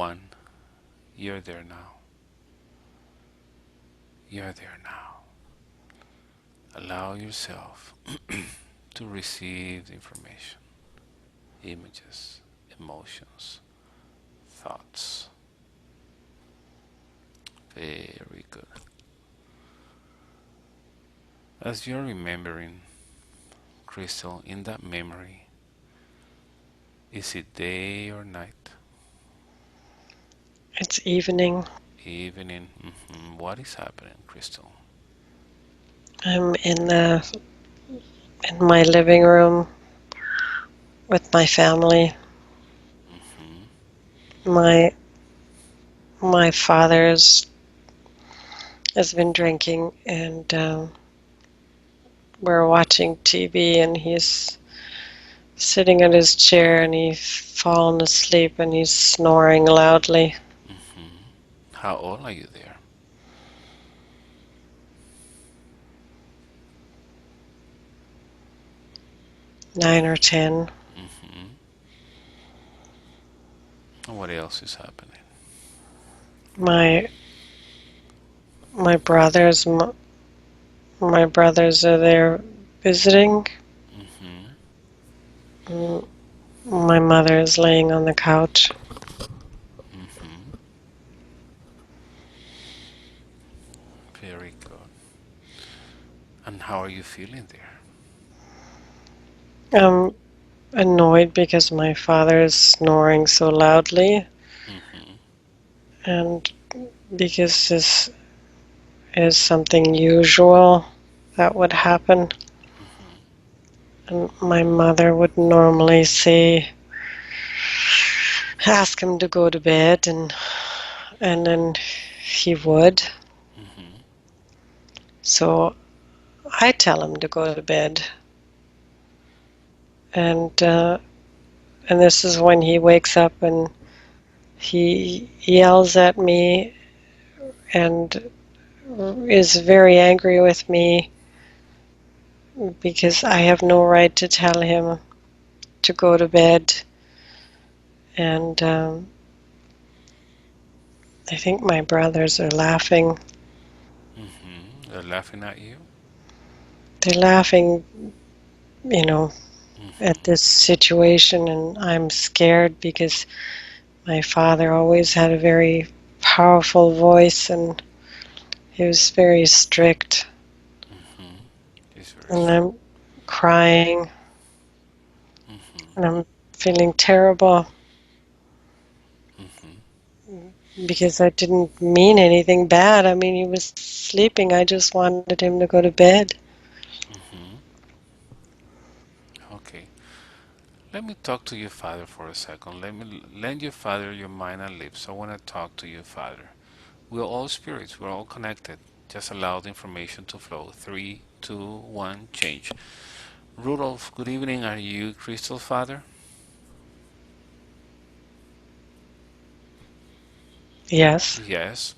1, you're there now. You're there now. Allow yourself to receive the information, images, emotions, thoughts. Very good. As you're remembering, Crystal, in that memory, is it day or night? It's evening. Evening. What is happening, Crystal? I'm in my living room with my family. hmm My my father's has been drinking, and we're watching TV, and he's sitting in his chair, and he's fallen asleep, and he's snoring loudly. hmm How old are you there? 9 or 10. hmm What else is happening? My my brothers my brothers are there visiting. hmm Mm, My mother is laying on the couch. hmm Very good. And how are you feeling there? I'm annoyed because my father is snoring so loudly, hmm and because this is something usual that would happen. hmm And my mother would normally say, ask him to go to bed, and then he would. hmm So I tell him to go to bed, and this is when he wakes up and he yells at me and is very angry with me because I have no right to tell him to go to bed. And I think my brothers are laughing. They're laughing at you? They're laughing, you know, at hmm this situation, and I'm scared because my father always had a very powerful voice, and he was very strict. hmm It's very And strict. I'm crying, hmm and I'm feeling terrible hmm because I didn't mean anything bad. I mean, he was sleeping. I just wanted him to go to bed. hmm Okay. Let me talk to your father for a second. Let me lend your father your mind and lips. I want to talk to your father. We're all spirits. We're all connected. Just allow the information to flow. Three, two, one, change. Rudolph, good evening. Are you Crystal's father? Yes. Yes.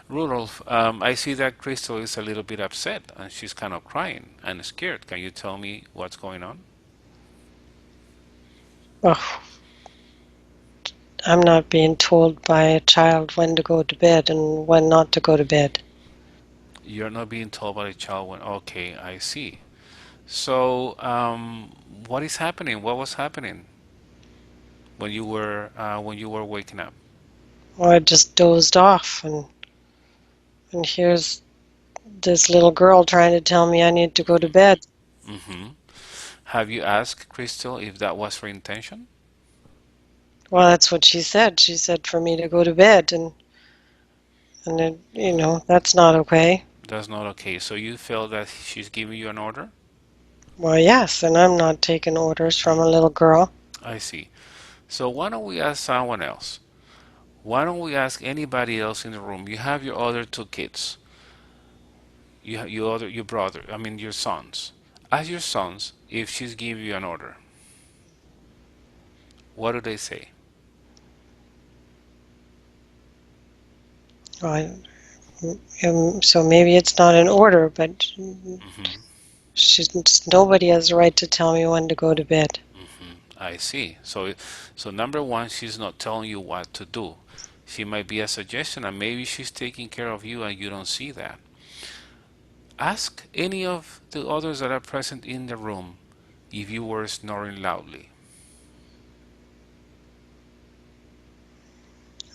Rudolph, I see that Crystal is a little bit upset and she's kind of crying and scared. Can you tell me what's going on? Oh, I'm not being told by a child when to go to bed and when not to go to bed. You're not being told by the child when, okay, I see. So, what is happening? What was happening when you were waking up? Or I just dozed off, and here's this little girl trying to tell me I need to go to bed. hmm Have you asked Crystal if that was her intention? Well, that's what she said. She said for me to go to bed, and it, that's not okay. That's not okay. So you feel that she's giving you an order? Well, yes, and I'm not taking orders from a little girl. I see. So why don't we ask someone else? Why don't we ask anybody else in the room? You have your other two kids. You have your brother. I mean your sons. Ask your sons if she's giving you an order. What do they say? Well, so maybe it's not an order, but hmm nobody has the right to tell me when to go to bed. I see. So number one, she's not telling you what to do. She might be a suggestion, and maybe she's taking care of you, and you don't see that. Ask any of the others that are present in the room if you were snoring loudly.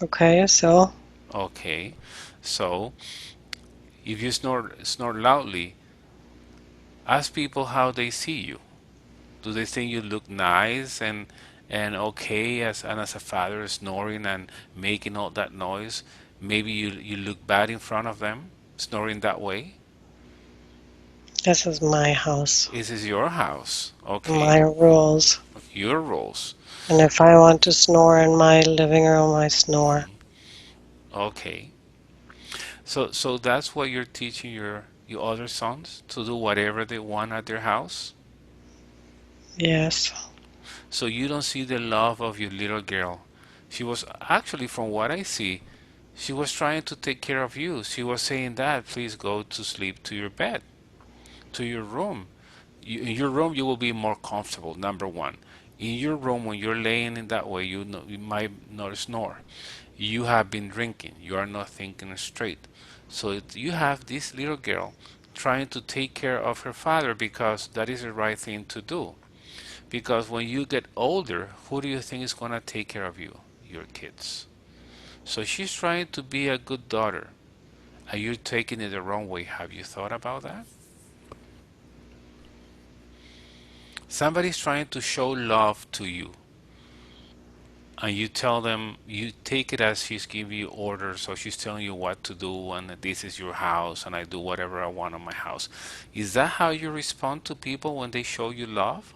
Okay, so Okay, so if you snore loudly, ask people how they see you. Do they think you look nice and okay as a father snoring and making all that noise? Maybe you look bad in front of them, snoring that way. this is my house, This is your house, okay? my rules. Your rules, And if I want to snore in my living room, I snore. okay? So that's what you're teaching your other sons to do whatever they want at their house. Yes, So you don't see the love of your little girl. She was actually, from what I see, she was trying to take care of you. She was saying, Dad, please go to sleep to your bed, to your room. In your room, you will be more comfortable, number one. In your room, when you're laying in that way, you might not snore. You have been drinking. You are not thinking straight. So you have this little girl trying to take care of her father because that is the right thing to do. Because when you get older, who do you think is going to take care of you? Your kids. So she's trying to be a good daughter. And you're taking it the wrong way. Have you thought about that? Somebody's trying to show love to you. And you tell them, you take it as she's giving you orders, so she's telling you what to do, and this is your house, and I do whatever I want on my house. Is that how you respond to people when they show you love?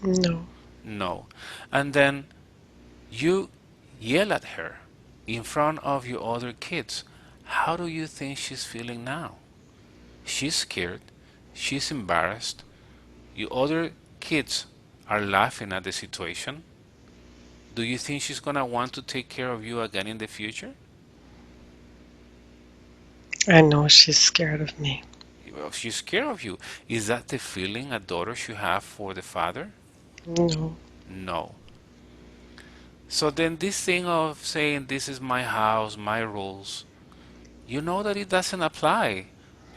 no, No. And then you yell at her in front of your other kids. How do you think she's feeling now? She's scared. She's embarrassed. Your other kids are laughing at the situation. Do you think she's gonna want to take care of you again in the future? I know she's scared of me. Well, she's scared of you. Is that the feeling a daughter should have for the father? No, No. So then this thing of saying this is my house, my rules, you know that it doesn't apply.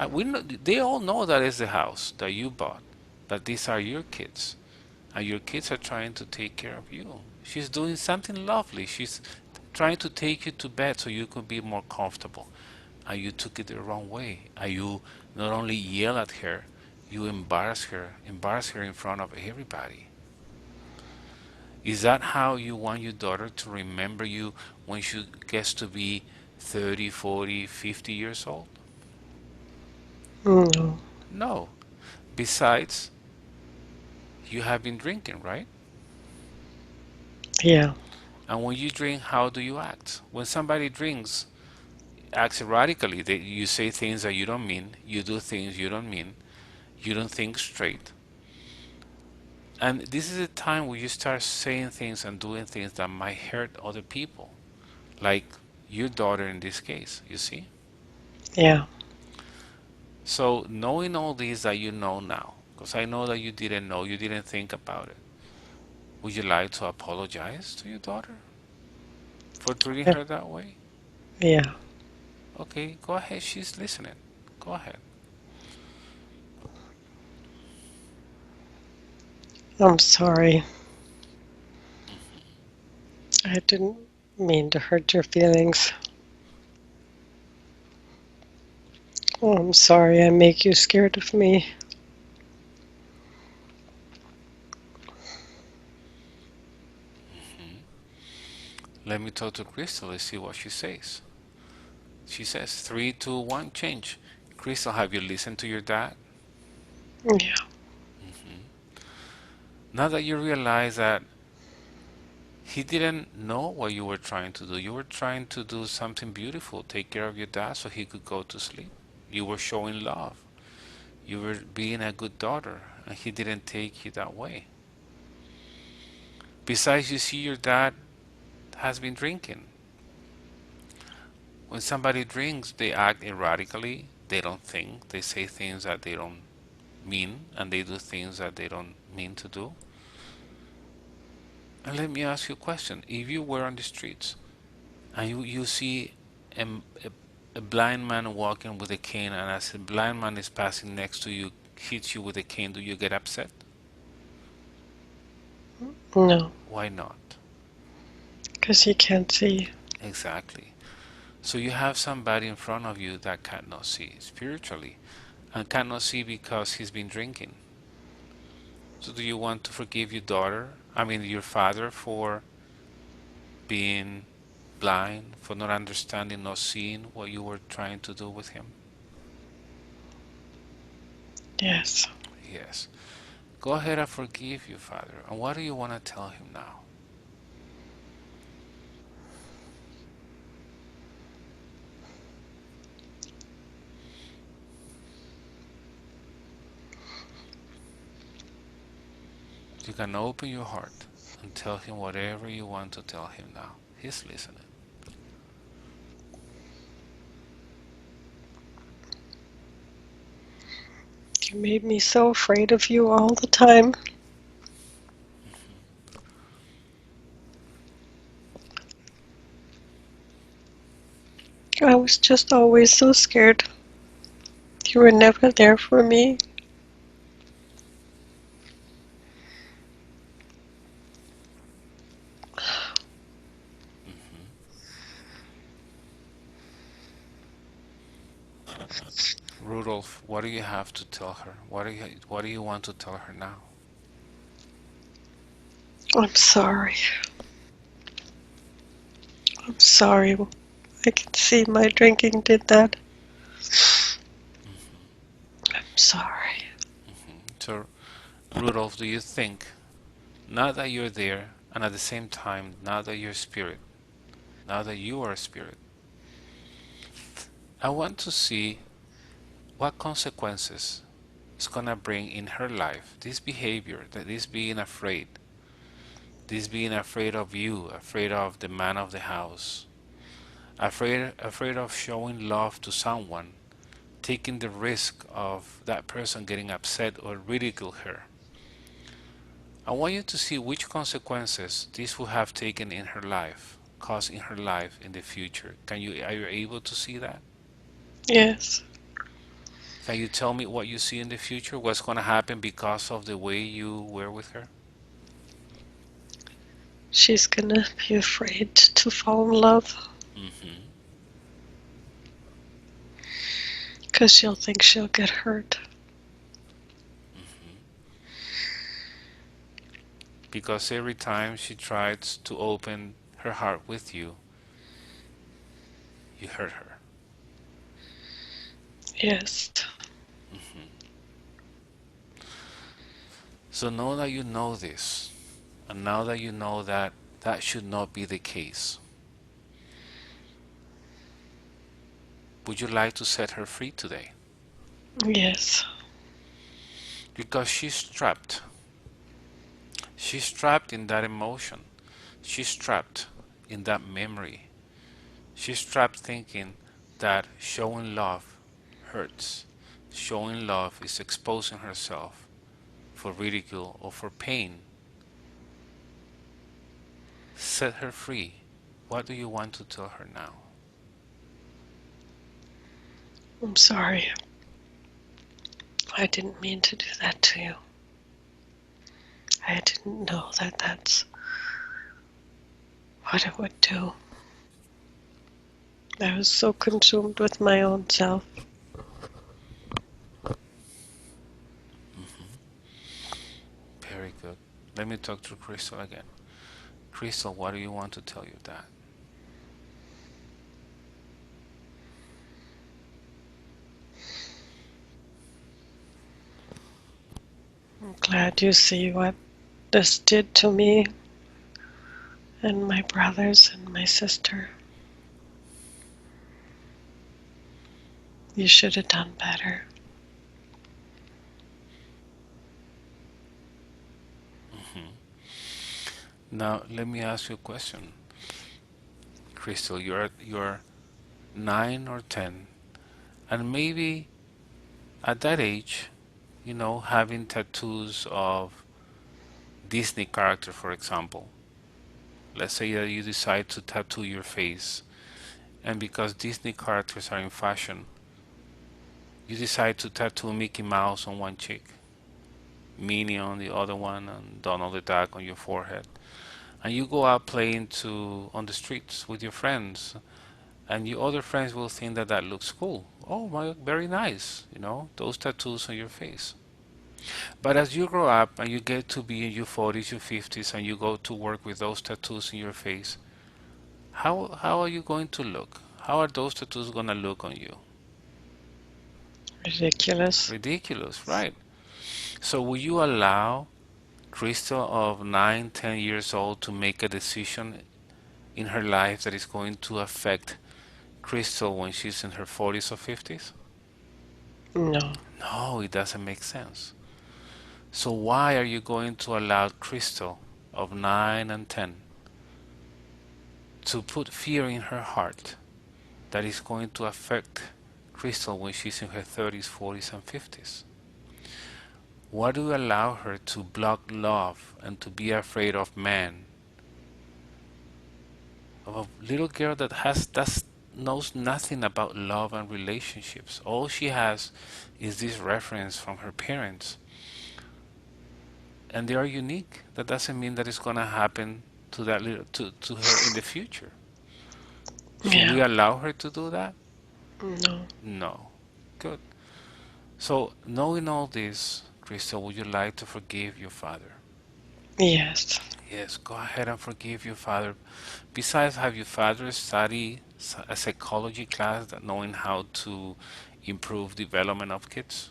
We know, they all know that is the house that you bought, that these are your kids, and your kids are trying to take care of you. She's doing something lovely. She's trying to take you to bed so you could be more comfortable. And you took it the wrong way. And you not only yell at her, you embarrass her in front of everybody. Is that how you want your daughter to remember you when she gets to be 30, 40, 50 years old? no, No. Besides, you have been drinking, right? yeah, And when you drink, how do you act? When somebody drinks, acts erratically, you say things that you don't mean, you do things you don't mean, you don't think straight. And this is a time where you start saying things and doing things that might hurt other people, like your daughter in this case, you see? yeah. So, knowing all this that you know now, because I know that you didn't know, you didn't think about it, would you like to apologize to your daughter for treating If, her that way? yeah, Okay, go ahead. She's listening. Go ahead. I'm sorry. I didn't mean to hurt your feelings. Oh, I'm sorry I make you scared of me. Mhm. Let me talk to Crystal and see what she says. She says, three, two, one, change. Crystal, have you listened to your dad? Yeah, Mhm. Now that you realize that he didn't know what you were trying to do, you were trying to do something beautiful, take care of your dad so he could go to sleep. You were showing love. You were being a good daughter, and he didn't take you that way. Besides, you see your dad has been drinking. When somebody drinks, they act erratically. They don't think. They say things that they don't mean and they do things that they don't mean to do. And let me ask you a question. If you were on the streets and you see a, a, a blind man walking with a cane, and as the blind man is passing next to you, hits you with a cane, do you get upset? No, Why not? because he can't see. Exactly. So you have somebody in front of you that cannot see spiritually and cannot see because he's been drinking. So do you want to forgive your daughter, I mean your father, for being blind, for not understanding, not seeing what you were trying to do with him? Yes. Yes. Go ahead and forgive your father. And what do you want to tell him now? You can open your heart and tell him whatever you want to tell him now. He's listening. You made me so afraid of you all the time. I was just always so scared. You were never there for me. Mm-hmm. Rudolph, what do you have to tell her? What do you want to tell her now? I'm sorry. I'm sorry. I can see my drinking did that. Mm-hmm. I'm sorry. Mm-hmm. So, Rudolph, do you think, now that you're there, and at the same time, now that you're spirit, now that you are a spirit, I want to see what consequences it's gonna bring in her life. This behavior, that this being afraid of you, afraid of the man of the house, afraid of showing love to someone, taking the risk of that person getting upset or ridicule her. I want you to see which consequences this will have taken in her life, cause in her life in the future. Are you able to see that? Yes. Can you tell me what you see in the future? What's going to happen because of the way you were with her? She's gonna be afraid to fall in love Mm-hmm. because she'll think she'll get hurt. Mm-hmm. Because every time she tries to open her heart with you hurt her. Yes. Mm-hmm. So now that you know this, and now that you know that that should not be the case, would you like to set her free today? Yes. Because she's trapped. She's trapped in that emotion. She's trapped in that memory. She's trapped thinking that showing love hurts. Showing love is exposing herself for ridicule or for pain. Set her free. What do you want to tell her now? I'm sorry. I didn't mean to do that to you. I didn't know that that's what it would do. I was so consumed with my own self. Hmm. Very good. Let me talk to Crystal again. Crystal, what do you want to tell your dad? I'm glad you see what this did to me and my brothers and my sister. You should have done better. Hmm. Now, let me ask you a question. Crystal, you're 9 or 10, and maybe at that age having tattoos of Disney character, for example. Let's say that you decide to tattoo your face, and because Disney characters are in fashion, you decide to tattoo Mickey Mouse on one cheek, Minnie on the other one, and Donald the Duck on your forehead. And you go out playing to on the streets with your friends, and your other friends will think that that looks cool. Oh my, very nice, those tattoos on your face. But as you grow up and you get to be in your 40s, your 50s, and you go to work with those tattoos in your face, how are you going to look? How are those tattoos going to look on you? Ridiculous. Ridiculous, right? So will you allow Crystal of 9, 10 years old to make a decision in her life that is going to affect Crystal when she's in her 40s or 50s? No. No, it doesn't make sense. So why are you going to allow Crystal of 9 and 10 to put fear in her heart that is going to affect Crystal when she's in her 30s, 40s, and 50s? Why do you allow her to block love and to be afraid of men? Of a little girl that knows nothing about love and relationships. All she has is this reference from her parents, and they are unique. That doesn't mean that it's gonna happen to that little to her in the future. Should we Yeah. allow her to do that? No. No. Good. So, knowing all this, Crystal, would you like to forgive your father? Yes. Yes, go ahead and forgive your father. Besides, have your father study a psychology class that knowing how to improve development of kids?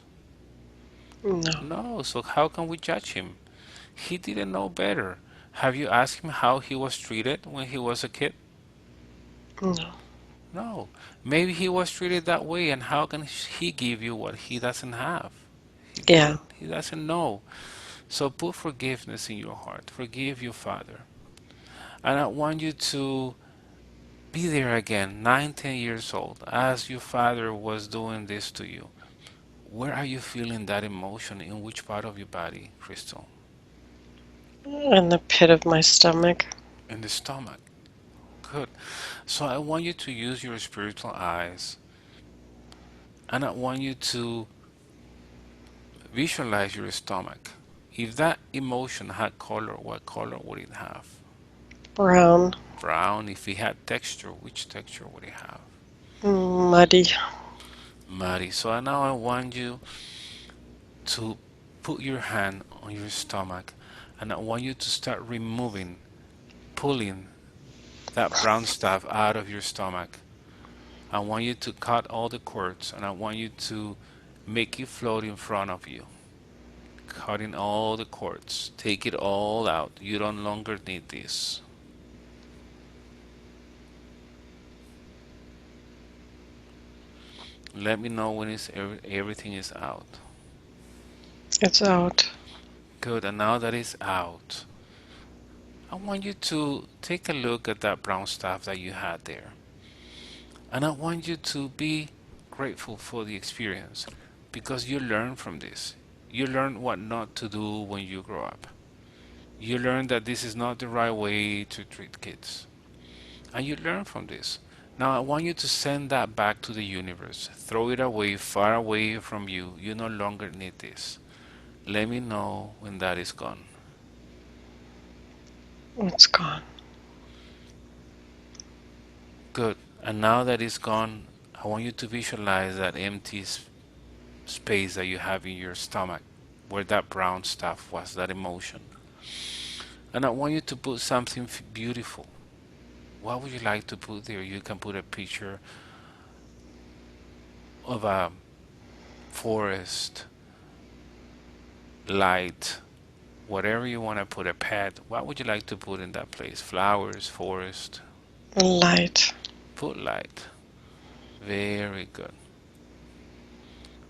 No. No, so how can we judge him? He didn't know better. Have you asked him how he was treated when he was a kid? No. No. Maybe he was treated that way, and how can he give you what he doesn't have? Yeah. He doesn't know. So put forgiveness in your heart. Forgive your father. And I want you to be there again, 9, 10 years old, as your father was doing this to you. Where are you feeling that emotion? In which part of your body, Crystal? In the pit of my stomach. In the stomach. Good. So I want you to use your spiritual eyes, and I want you to visualize your stomach. If that emotion had color, what color would it have? Brown. Brown. If it had texture, which texture would it have? Muddy. Muddy. So now I want you to put your hand on your stomach, and I want you to start removing, pulling that brown stuff out of your stomach. I want you to cut all the cords, and I want you to make it float in front of you. Cutting all the cords. Take it all out. You don't longer need this. Let me know when everything is out. It's out. Good. And now that it's out, I want you to take a look at that brown stuff that you had there. And I want you to be grateful for the experience because you learn from this. You learn what not to do when you grow up. You learn that this is not the right way to treat kids. And you learn from this. Now I want you to send that back to the universe. Throw it away, far away from you. You no longer need this. Let me know when that is gone. It's gone. Good. And now that it's gone, I want you to visualize that empty space that you have in your stomach where that brown stuff was, that emotion. And I want you to put something beautiful. What would you like to put there? You can put a picture of a forest, light, whatever you want to put, a pet. What would you like to put in that place? Flowers, forest. Light. Put light. Very good.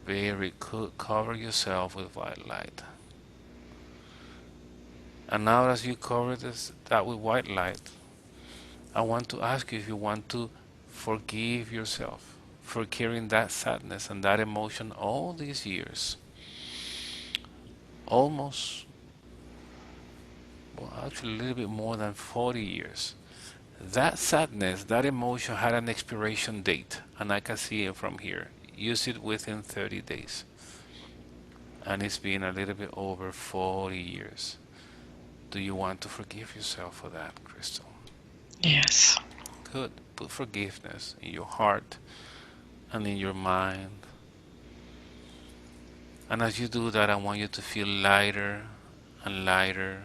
Very good. Cover yourself with white light. And now as you cover that with white light, I want to ask you if you want to forgive yourself for carrying that sadness and that emotion all these years. almost, well, actually a little bit more than 40 years. That sadness, that emotion had an expiration date, and I can see it from here. Use it within 30 days, and it's been a little bit over 40 years. Do you want to forgive yourself for that, Crystal? Yes. Good. Put forgiveness in your heart and in your mind. And as you do that, I want you to feel lighter and lighter,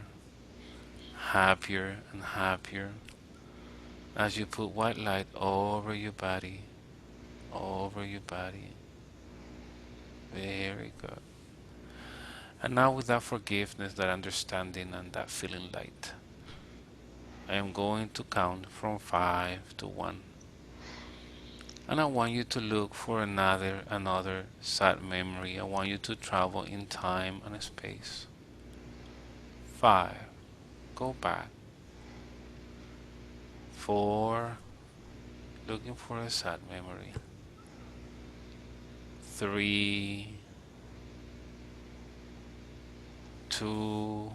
happier and happier. As you put white light over your body. Very good. And now, with that forgiveness, that understanding, and that feeling light, I am going to count from 5 to 1. And I want you to look for another sad memory. I want you to travel in time and space. 5. Go back. 4. Looking for a sad memory. 3, 2,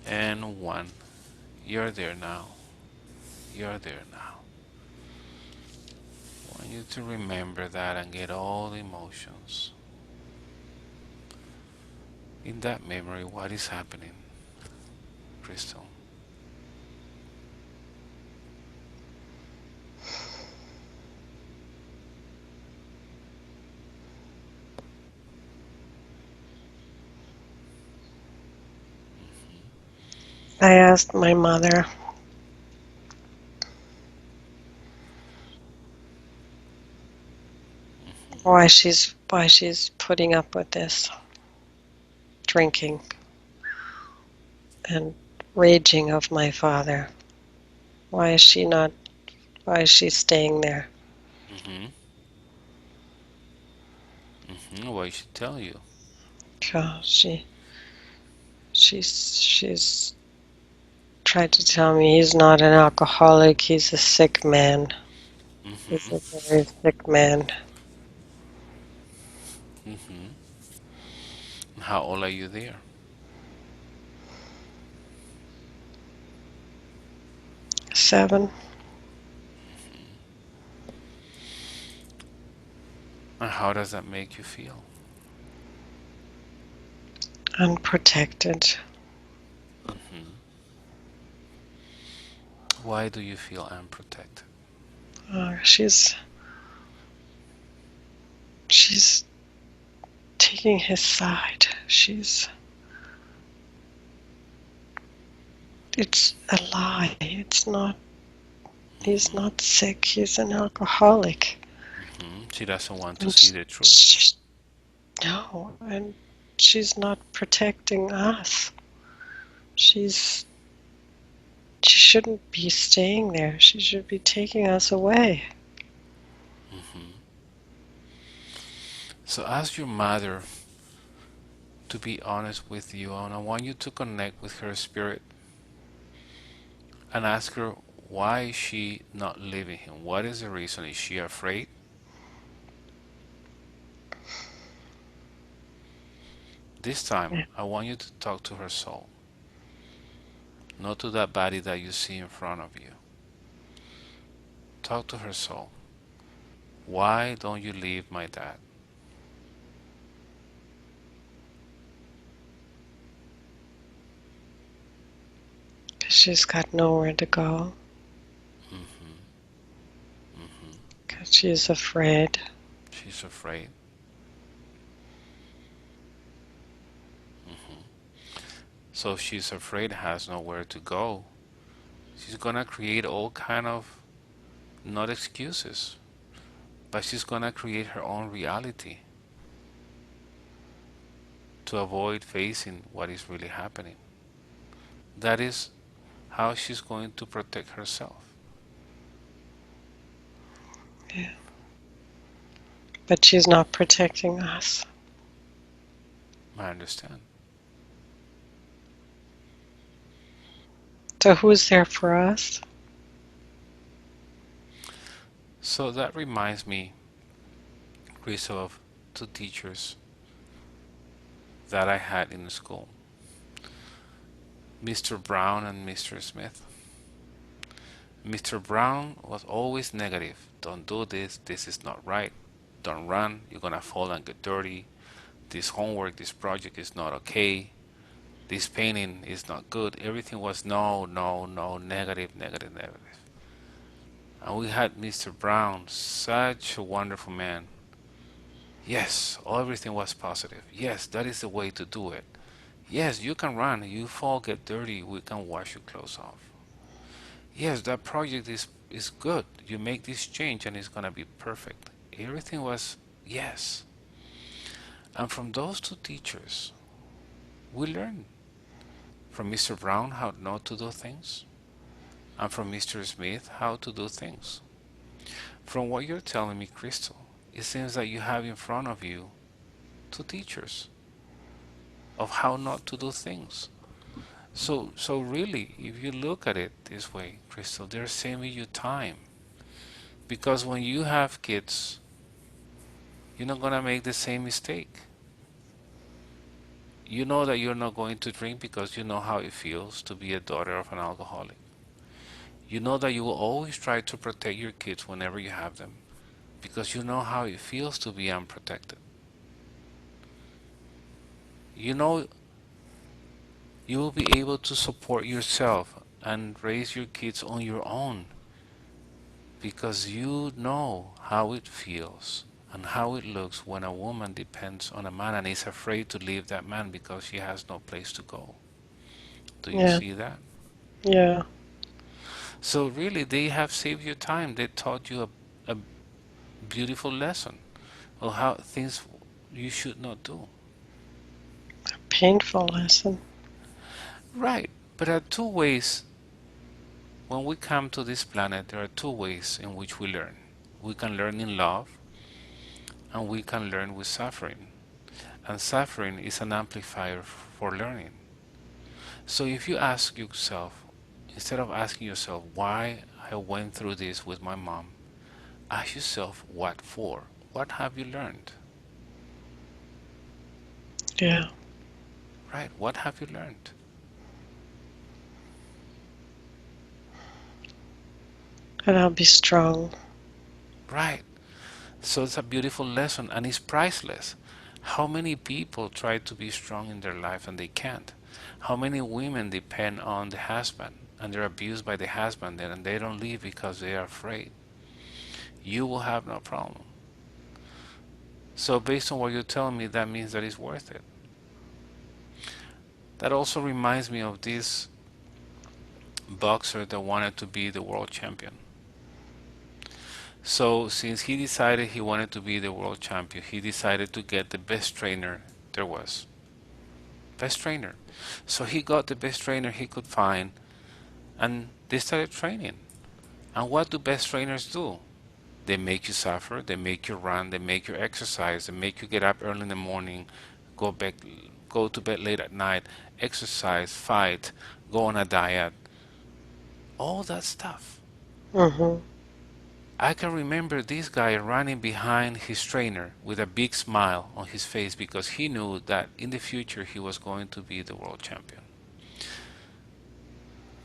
and 1. You're there now. You're there now. I want you to remember that and get all the emotions in that memory. What is happening, Crystal? I asked my mother why she's putting up with this drinking and raging of my father. Why is she not? Why is she staying there? Mm-hmm. Mm-hmm. Why should tell you? So she's tried to tell me he's not an alcoholic. He's a sick man. He's a Mm-hmm. very sick man. Mm-hmm. How old are you there? 7, And how does that make you feel? unprotected. Mm-hmm. Why do you feel unprotected? She's taking his side. It's a lie. It's not. He's Mm-hmm. not sick. He's an alcoholic. Mm-hmm. She doesn't want to And see the truth. no, and she's not protecting us. She's she shouldn't be staying there. She should be taking us away. Mm-hmm. So ask your mother to be honest with you, and I want you to connect with her spirit and ask her why is she not leaving him? What is the reason? Is she afraid? This time, Yeah. I want you to talk to her soul, not to that body that you see in front of you. Talk to her soul. Why don't you leave my dad? 'Cause she's got nowhere to go. Mm-hmm. Mm-hmm. 'Cause she's afraid. She's afraid. Mm-hmm. So if she's afraid, has nowhere to go. She's gonna create all kind of not excuses, but she's gonna create her own reality to avoid facing what is really happening. That is how she's going to protect herself. Yeah. But she's not protecting us. I understand. So who's there for us? So that reminds me, Chris, of two teachers that I had in school, Mr. Brown and Mr. Smith. Mr. Brown was always negative. Don't do this, this is not right. Don't run, you're gonna fall and get dirty. This homework, this project is not okay. This painting is not good. Everything was no, no, no, negative, negative, negative. And we had Mr. Brown, such a wonderful man. Yes, everything was positive. Yes, that is the way to do it. Yes, you can run. You fall, get dirty. We can wash your clothes off. Yes, that project is good. You make this change and it's gonna be perfect. Everything was yes. And from those two teachers, we learned from Mr. Brown how not to do things, and from Mr. Smith how to do things. From what you're telling me, Crystal, it seems that you have in front of you two teachers of how not to do things. So really, if you look at it this way, Crystal, they're saving you time. Because when you have kids, you're not gonna make the same mistake. You know that you're not going to drink because you know how it feels to be a daughter of an alcoholic. You know that you will always try to protect your kids whenever you have them because you know how it feels to be unprotected. You know you will be able to support yourself and raise your kids on your own because you know how it feels and how it looks when a woman depends on a man and is afraid to leave that man because she has no place to go. Do you Yeah. see that? Yeah. So really, they have saved you time. They taught you a beautiful lesson of how things you should not do. Painful lesson. Right. But there are two ways when we come to this planet. There are two ways in which we learn. We can learn in love, and we can learn with suffering. And suffering is an amplifier for learning. So if you ask yourself, instead of asking yourself why I went through this with my mom, ask yourself what for. What have you learned? Yeah. Right? What have you learned? And I'll be strong. Right. So it's a beautiful lesson and it's priceless. How many people try to be strong in their life and they can't? How many women depend on the husband and they're abused by the husband and they don't leave because they are afraid? You will have no problem. So based on what you're telling me, that means that it's worth it. That also reminds me of this boxer that wanted to be the world champion. So since he decided he wanted to be the world champion, he decided to get the best trainer there was. Best trainer. So he got the best trainer he could find and they started training. And what do best trainers do? They make you suffer, they make you run, they make you exercise, they make you get up early in the morning, go back, go to bed late at night, exercise, fight, go on a diet, all that stuff. Mm-hmm. I can remember this guy running behind his trainer with a big smile on his face because he knew that in the future he was going to be the world champion.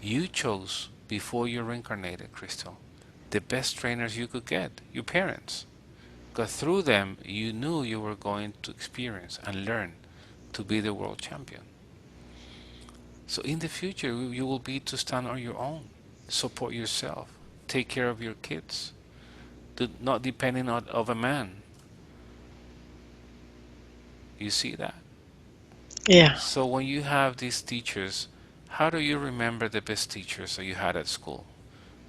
You chose before you reincarnated, Crystal, the best trainers you could get, your parents. Because through them, you knew you were going to experience and learn to be the world champion. So in the future, you will be to stand on your own, support yourself, take care of your kids, not depending on of a man. You see that? Yeah. So when you have these teachers, how do you remember the best teachers that you had at school?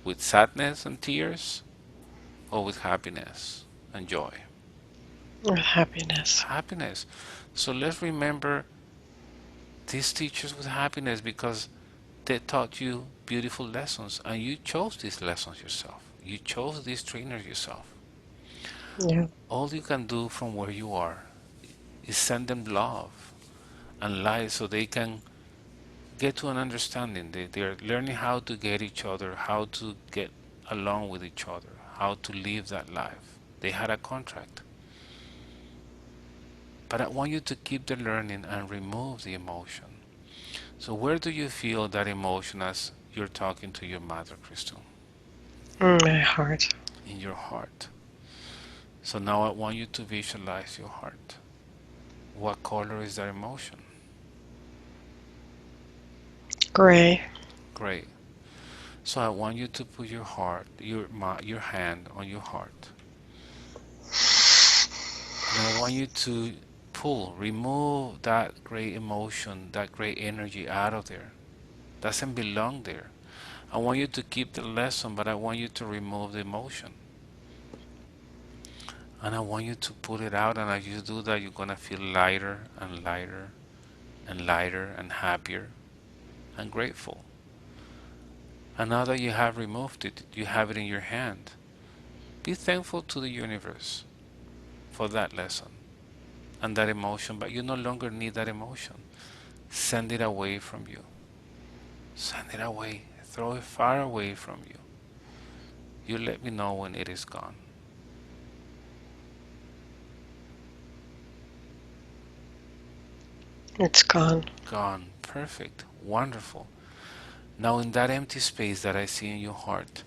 With sadness and tears, or with happiness and joy? With happiness. Happiness. So let's remember these teachers with happiness because they taught you beautiful lessons and you chose these lessons yourself. You chose these trainers yourself. Yeah. All you can do from where you are is send them love and light so they can get to an understanding. They're learning how to get each other, how to get along with each other, how to live that life. They had a contract. But I want you to keep the learning and remove the emotion. So where do you feel that emotion as you're talking to your mother, Crystal? My heart. In your heart. So now I want you to visualize your heart. What color is that emotion? Gray. Great. So I want you to put your heart, your hand on your heart, and I want you to remove that gray emotion, that gray energy out of there. Doesn't belong there. I want you to keep the lesson, but I want you to remove the emotion. And I want you to put it out, and as you do that, you're gonna feel lighter and lighter and lighter and happier and grateful. And now that you have removed it, you have it in your hand. Be thankful to the universe for that lesson and that emotion, but you no longer need that emotion. Send it away from you. Send it away. Throw it far away from you. You let me know when it is gone. It's gone. Gone. Perfect. Wonderful. Now, in that empty space that I see in your heart,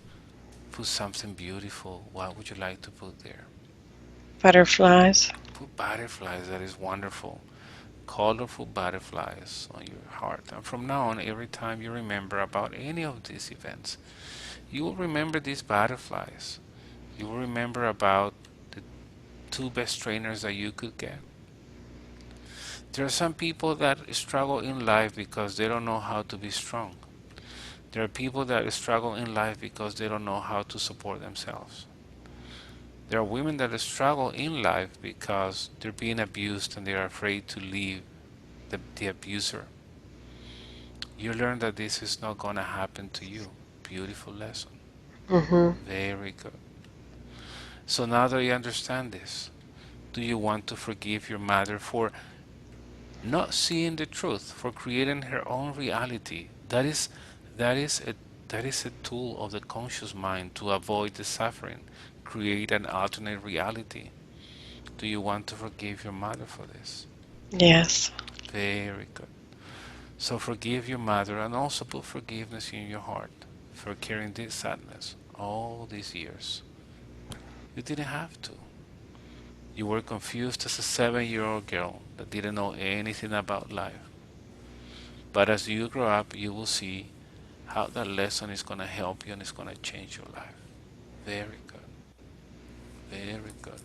put something beautiful. What would you like to put there? Butterflies. Put butterflies. That is wonderful. Colorful butterflies on your heart. And from now on, every time you remember about any of these events, you will remember these butterflies. You will remember about the two best trainers that you could get. There are some people that struggle in life because they don't know how to be strong. There are people that struggle in life because they don't know how to support themselves. There are women that struggle in life because they're being abused and they're afraid to leave the abuser. You learn that this is not going to happen to you. Beautiful lesson. Mm-hmm. Very good. So now that you understand this, do you want to forgive your mother for not seeing the truth, for creating her own reality? That is a that is a tool of the conscious mind to avoid the suffering, create an alternate reality. Do you want to forgive your mother for this? Yes. Very good. So forgive your mother and also put forgiveness in your heart for carrying this sadness all these years. You didn't have to. You were confused as a 7-year-old girl that didn't know anything about life. But as you grow up, you will see how that lesson is going to help you and it's going to change your life. Very good. Very good.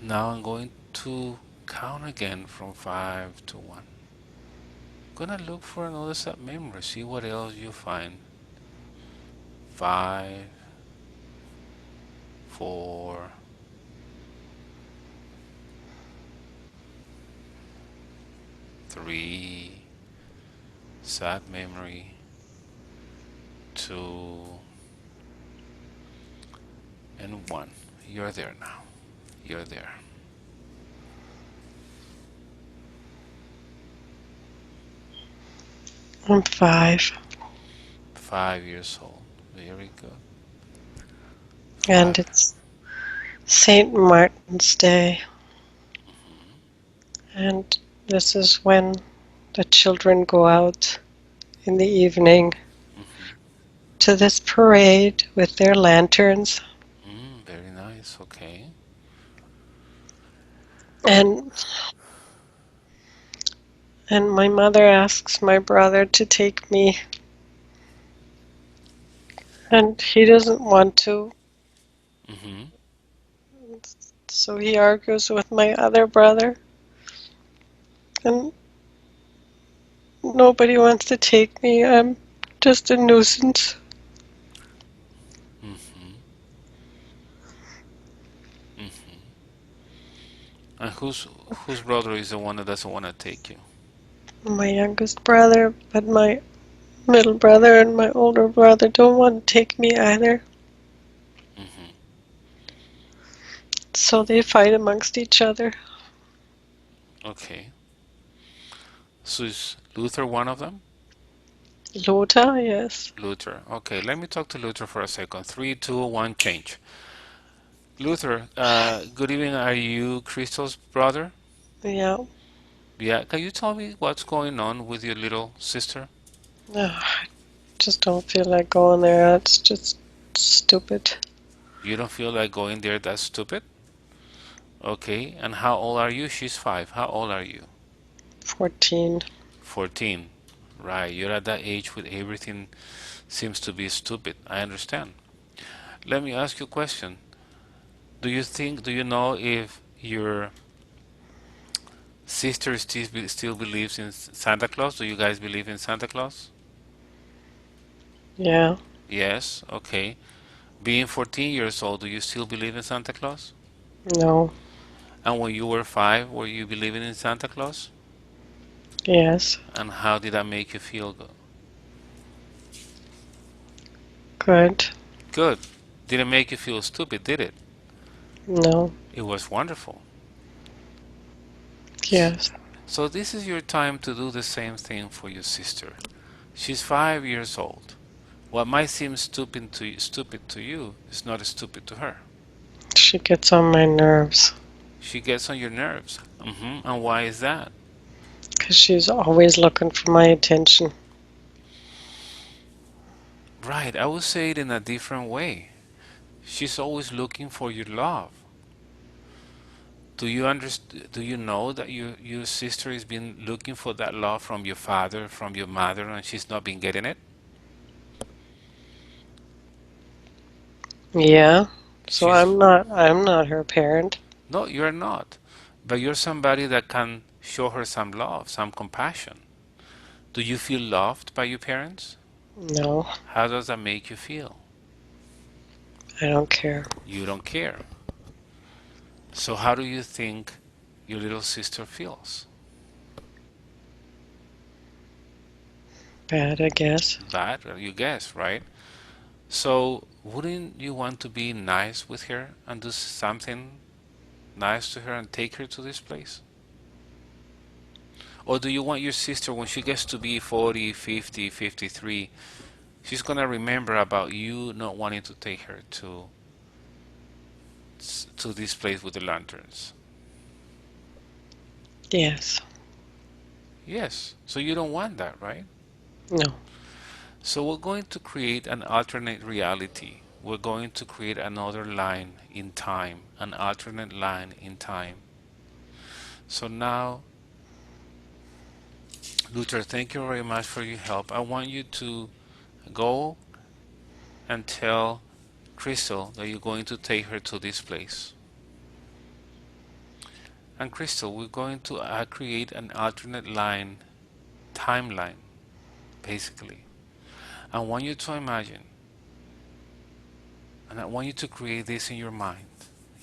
Now I'm going to count again from 5 to 1. I'm going to look for another sub memory, see what else you find. 5, 4, 3, sad memory, 2, and 1. You're there now. You're there. I'm 5. 5 years old. Very good. And 5. it's St. Martin's Day. Mm-hmm. And this is when the children go out in the evening Mm-hmm. to this parade with their lanterns. Very nice. Okay. And and my mother asks my brother to take me, and he doesn't want to, Mm-hmm. so he argues with my other brother, and nobody wants to take me. I'm just a nuisance. Mm-hmm. Mm-hmm. And whose brother is the one that doesn't want to take you? My youngest brother, but my middle brother and my older brother don't want to take me either. Mm-hmm. So they fight amongst each other. Okay. So is Luther one of them? Lota, yes. Luther. Okay, let me talk to Luther for a second. Three, two, one, change. Luther, good evening. Are you Crystal's brother? Yeah. Yeah. Can you tell me what's going on with your little sister? I just don't feel like going there. It's just stupid. You don't feel like going there? That's stupid. Okay. And how old are you? She's 5. How old are you? 14. 14. Right. You're at that age where everything seems to be stupid. I understand. Let me ask you a question. Do you know if your sister still believes in Santa Claus? Do you guys believe in Santa Claus? Yeah. Yes. Okay. Being 14 years old, do you still believe in Santa Claus? No. And when you were 5, were you believing in Santa Claus? Yes. And how did that make you feel? Good. Good. Didn't make you feel stupid, did it? No. It was wonderful. Yes. So this is your time to do the same thing for your sister. She's 5 years old. What might seem stupid to you is not stupid to her. She gets on my nerves. She gets on your nerves. And why is that? Because she's always looking for my attention. Right, I would say it in a different way. She's always looking for your love. Do you know that your sister has been looking for that love from your father, from your mother, and she's not been getting it? Yeah. So She's I'm not her parent. No, you're not. But you're somebody that can show her some love, some compassion. Do you feel loved by your parents? No. How does that make you feel? I don't care. You don't care. So how do you think your little sister feels? Bad, I guess. Bad, you guess, right? So wouldn't you want to be nice with her and do something nice to her and take her to this place? Or do you want your sister, when she gets to be 40, 50, 53, she's gonna remember about you not wanting to take her to this place with the lanterns? Yes. Yes. So you don't want that, right? No. So we're going to create an alternate reality. We're going to create another line in time, an alternate line in time. So now, Luther, thank you very much for your help. I want you to go and tell Crystal that you're going to take her to this place. And Crystal, we're going to create an alternate line, timeline, basically. I want you to imagine, and I want you to create this in your mind.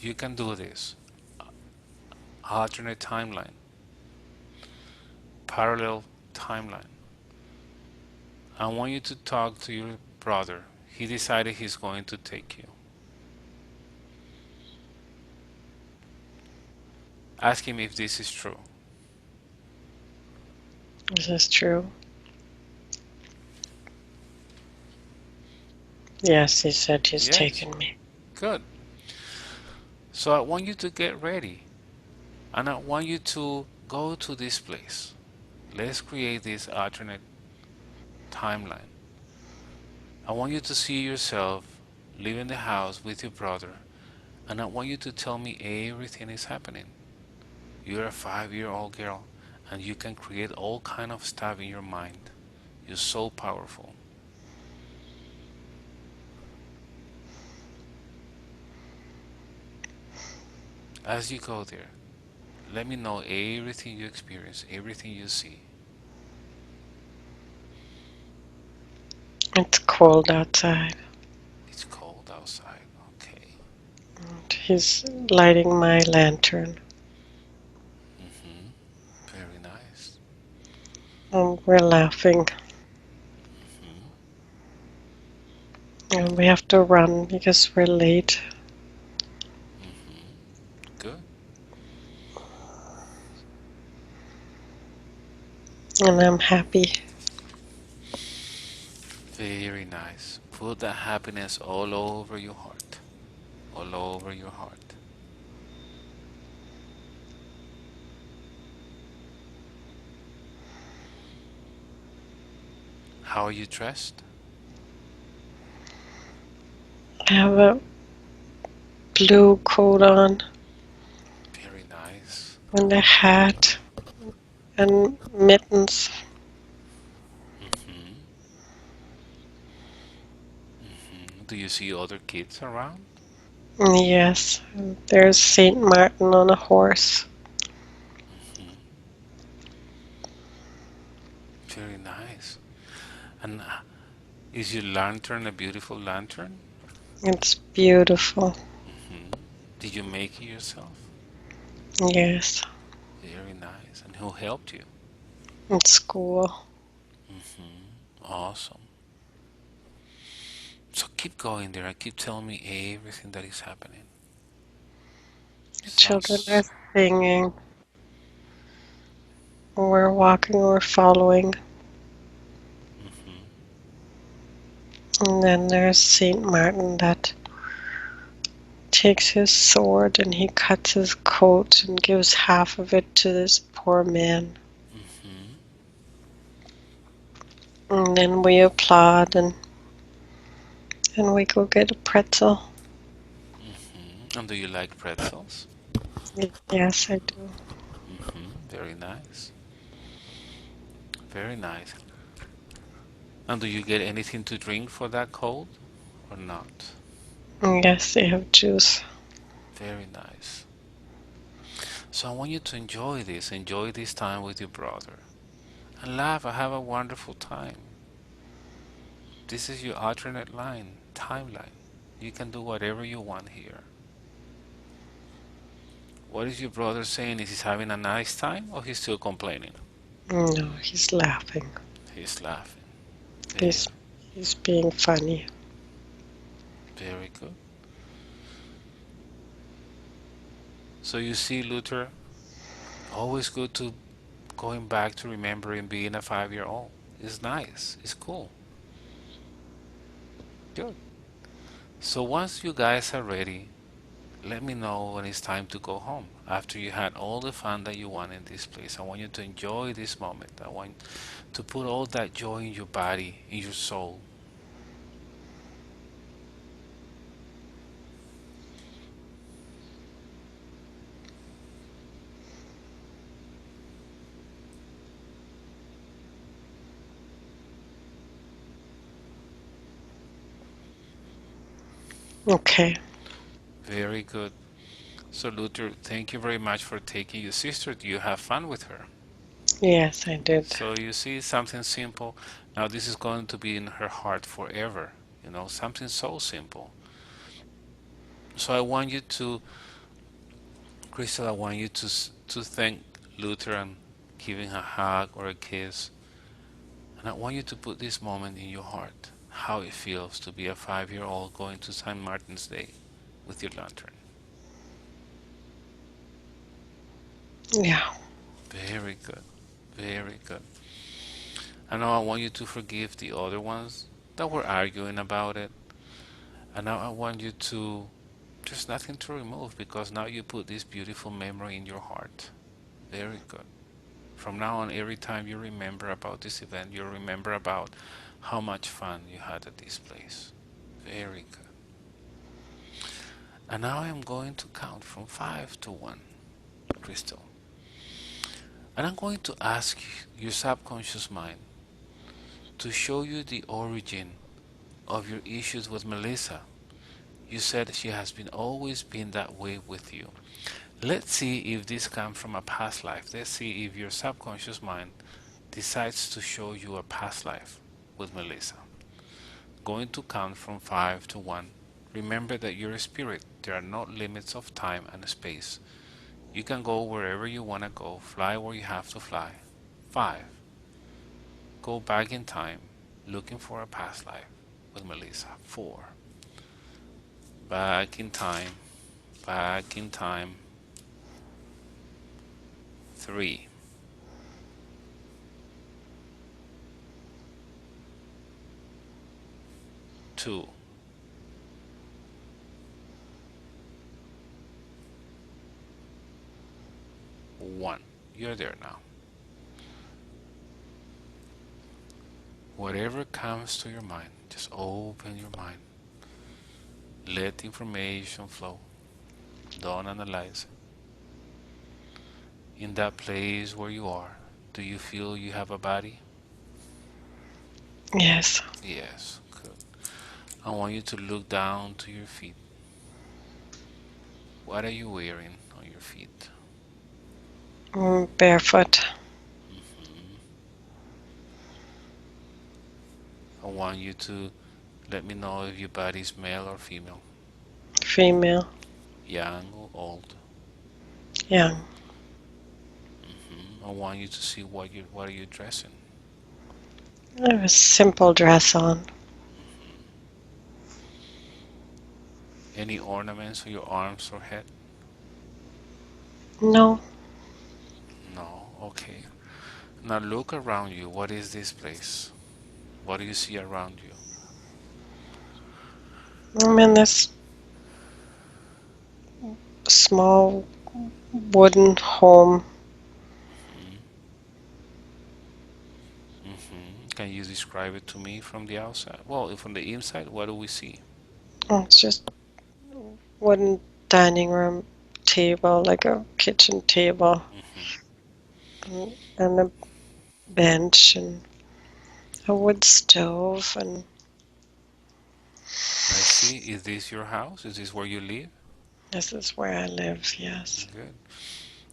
You can do this. Alternate timeline, parallel timeline. I want you to talk to your brother. He decided he's going to take you. Ask him if this is true. Is this true? Yes, he said he's Yes, taking me. good. So I want you to get ready and I want you to go to this place. Let's create this alternate timeline. I want you to see yourself leaving the house with your brother, and I want you to tell me everything is happening. You're a 5-year-old girl, and you can create all kind of stuff in your mind. You're so powerful. As you go there, let me know everything you experience, everything you see. It's cold outside. It's cold outside. Okay. He's lighting my lantern. Mm-hmm. Very nice. And we're laughing. Mm-hmm. And we have to run because we're late. Mm-hmm. Good. And I'm happy. Very nice. Put that happiness all over your heart. all over your heart. How are you dressed? I have a blue coat on Very nice. and a hat and mittens. Hmm. Do you see other kids around? Yes, there's Saint Martin on a horse. Hmm. Very nice. And is your lantern a beautiful lantern? It's beautiful. Hmm. Did you make it yourself? Yes, Very nice. And who helped you? in school. Awesome. So keep going there and keep telling me everything that is happening. The children are Sounds. singing. We're walking, we're following. Hmm. And then there's Saint Martin that takes his sword and he cuts his coat and gives half of it to this poor man. Hmm. And then we applaud and we go get a pretzel. And do you like pretzels? Yes, I do. Very nice. Very nice. And do you get anything to drink for that cold or not? Yes, they have juice. Very nice. So I want you to enjoy this time with your brother, and laugh and have a wonderful time. This is your alternate line, timeline. You can do whatever you want here. What is your brother saying? Is he having a nice time or he's still complaining? No, he's laughing. He's laughing. He's Very, he's being funny. very good. So you see, Luther, always good to going back to remembering being a 5 year old. It's nice. It's cool. Good. So once you guys are ready, let me know when it's time to go home. After you had all the fun that you want in this place, I want you to enjoy this moment. I want to put all that joy in your body, in your soul. Okay. Very good. So, Luther, thank you very much for taking your sister. Do you have fun with her? Yes, I did. So, you see, something simple. Now, this is going to be in her heart forever. Something so simple. So, I want you to, Crystal, I want you to thank Luther and giving a hug or a kiss. And I want you to put this moment in your heart, how it feels to be a 5 year old going to St. Martin's Day with your lantern. Yeah. Very good. Very good. And now I want you to forgive the other ones that were arguing about it. And now I want you to, there's nothing to remove because now you put this beautiful memory in your heart. Very good. From now on, every time you remember about this event, you remember about how much fun you had at this place. Very good. And now I'm going to count from 5 to 1, Crystal. And I'm going to ask your subconscious mind to show you the origin of your issues with Melissa. You said she has been always been that way with you. Let's see if this comes from a past life. Let's see if your subconscious mind decides to show you a past life with Melissa. Going to count from 5 to 1. Remember that you're a spirit. There are no limits of time and space. You can go wherever you want to go, fly where you have to fly. 5. Go back in time, looking for a past life with Melissa. 4. Back in time, back in time. 3. 2. One. You're there now. Whatever comes to your mind, just open your mind. Let the information flow. Don't analyze it. In that place where you are, do you feel you have a body? Yes. Yes, good. I want you to look down to your feet. What are you wearing on your feet? Barefoot. Hmm. I want you to let me know if your body is male or female, Female. young or old. Young. I want you to see what are you dressing. I have a simple dress on. Hmm. Any ornaments on your arms or head? No. No. Okay. Now look around you. What is this place? What do you see around you? I'm in this small wooden home. Hmm. Can you describe it to me from the outside? Well, from the inside, what do we see? It's just wooden dining room table, like a kitchen table, Hmm. and a bench and a wood stove, and I see. Is this your house? Is this where you live? this is where I live. Yes. Good.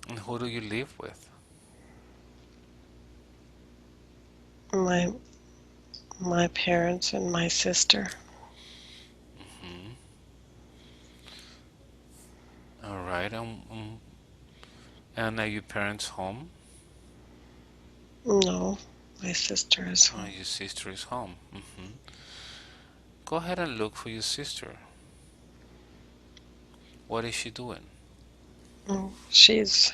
And who do you live with? My my parents and my sister. Hmm. All right. And are your parents home? No, my sister is home. Your sister is home. Go ahead and look for your sister. What is she doing? She's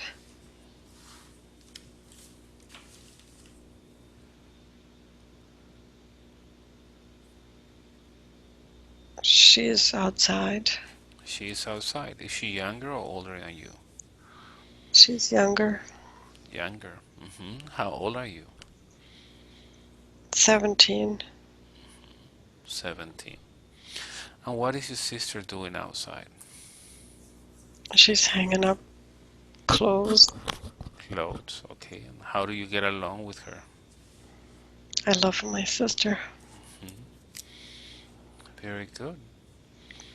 she's outside. She is outside. Is she younger or older than you? She's younger. Younger. How old are you? 17. 17. And what is your sister doing outside? She's hanging up clothes. Clothes. Okay. And how do you get along with her? I love my sister, Hmm. Very good.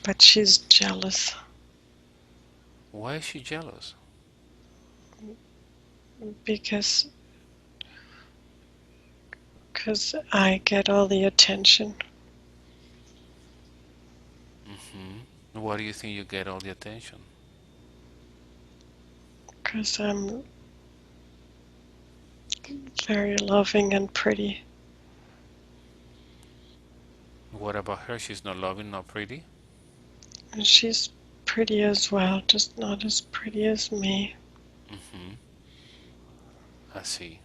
but she's jealous Why is she jealous? because I get all the attention. Why do you think you get all the attention? Because I'm very loving and pretty. What about her? She's not loving, not pretty? And she's pretty as well, just not as pretty as me. Hmm. I see.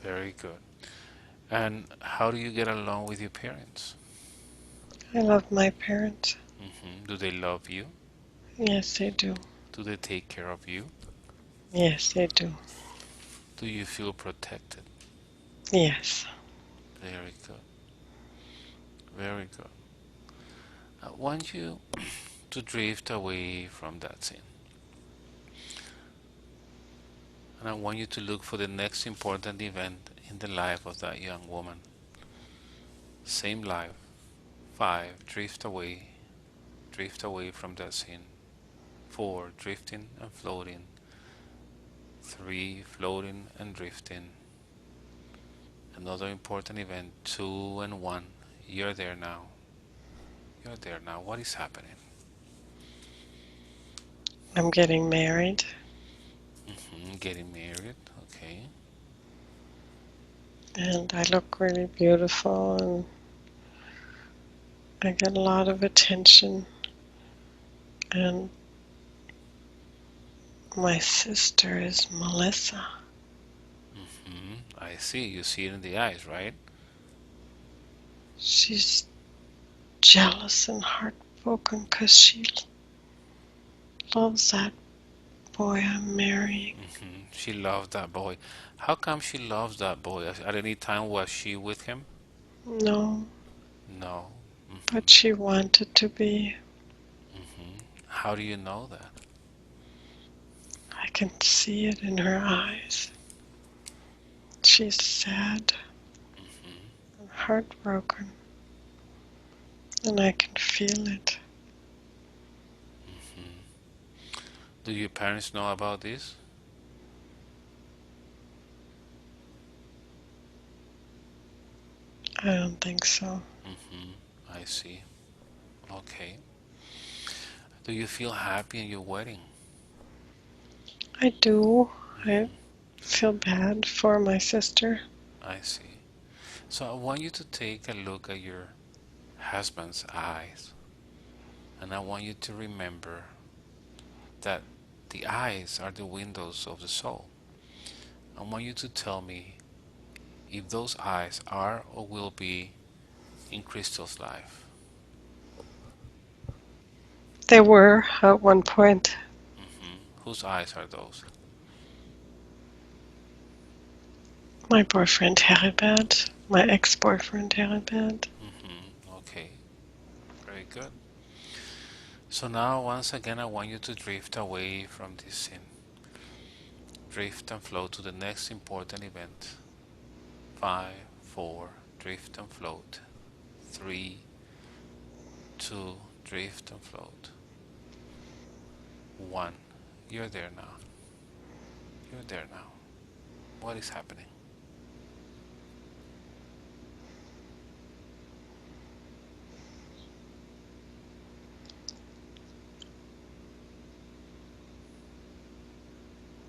Very good. And how do you get along with your parents? I love my parents. Do they love you? Yes, they do. Do they take care of you? Yes, they do. Do you feel protected? Yes. Very good. Very good. I want you to drift away from that scene. And I want you to look for the next important event in the life of that young woman. Same life. 5. Drift away from that scene. 4. Drifting and floating. 3. Floating and drifting. Another important event. 2 and 1. You're there now. You're there now. What is happening? I'm getting married, Getting married. Okay. and I look really beautiful, and I get a lot of attention. And my sister is Melissa. I see. You see it in the eyes, right? She's jealous and heartbroken because she loves that boy I'm marrying. She loves that boy. How come she loves that boy? At any time was she with him? No, No. but she wanted to be. How do you know that? I can see it in her eyes. She's sad and heartbroken, and I can feel it. Do your parents know about this? I don't think so. I see. Okay. Do you feel happy in your wedding? I do. I feel bad for my sister. I see. So I want you to take a look at your husband's eyes, and I want you to remember that the eyes are the windows of the soul. I want you to tell me if those eyes are or will be in Crystal's life. They were at one point. Whose eyes are those? My boyfriend Heribert, my ex-boyfriend Heribert. Okay, very good. So now, once again, I want you to drift away from this scene. Drift and float to the next important event. 5, 4, drift and float. 3, 2, drift and float. 1, you're there now. You're there now. What is happening?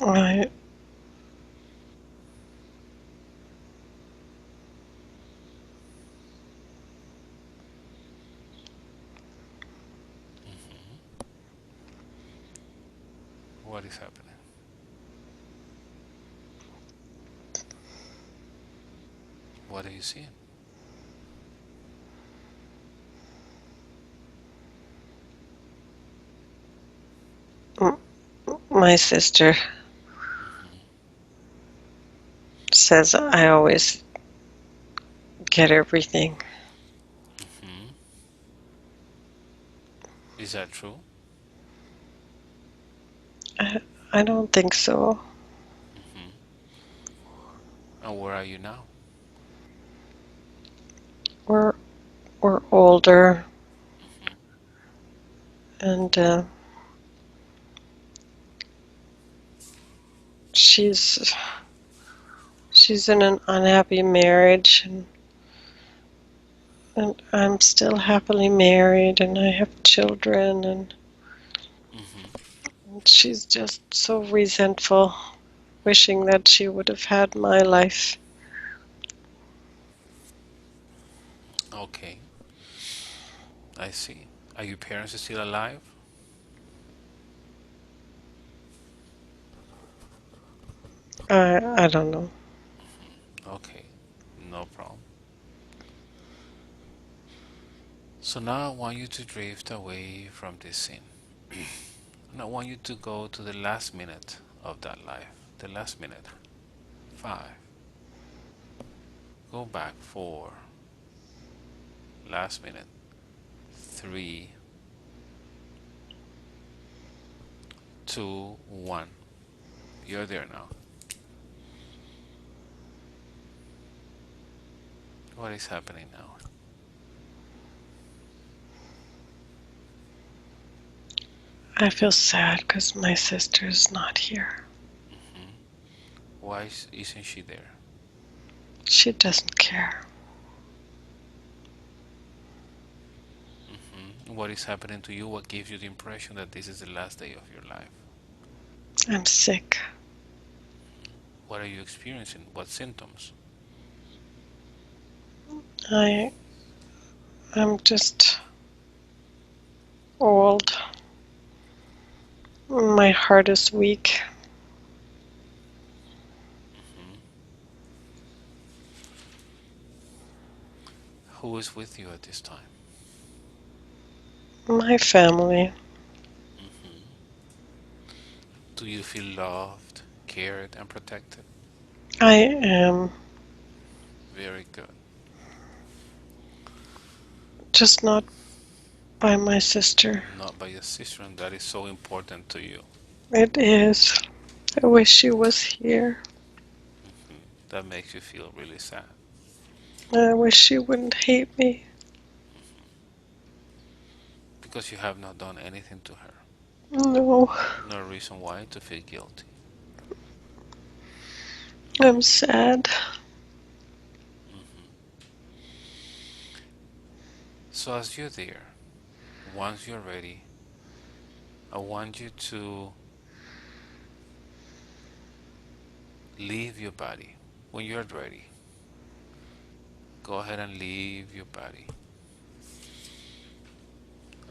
I What is happening? What are you seeing? my sister says I always get everything. Hmm. Is that true? I, I don't think so. Hmm. And where are you now? We're we're older, Hmm. and she's she's in an unhappy marriage, and I'm still happily married, and I have children, and Hmm. she's just so resentful, wishing that she would have had my life. Okay, I see. Are your parents still alive? I don't know. Okay, no problem. So now I want you to drift away from this scene. And I want you to go to the last minute of that life. The last minute. 5. Go back. 4. Last minute. 3, 2, 1. You're there now. What is happening now? I feel sad because my sister's not here. Hmm. Why isn't she there? She doesn't care. What is happening to you? What gives you the impression that this is the last day of your life? I'm sick. What are you experiencing? What symptoms? I I'm just old. My heart is weak. Hmm. Who is with you at this time? My family. Hmm. Do you feel loved, cared, and protected? I am, Very good. just not by my sister. Not by your sister, and that is so important to you. It is. I wish she was here. That makes you feel really sad I wish she wouldn't hate me. because you have not done anything to her. No, No reason why to feel guilty. I'm sad. hmm So, as you're there, once you're ready, I want you to leave your body. When you're ready, go ahead and leave your body.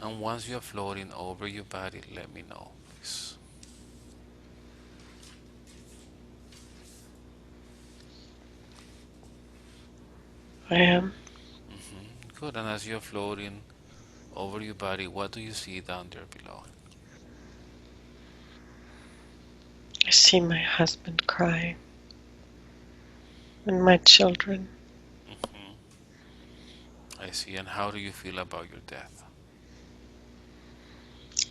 And once you're floating over your body, let me know, please. I am. Good. And as you're floating over your body, what do you see down there below? I see my husband crying and my children. hmm I see. And how do you feel about your death?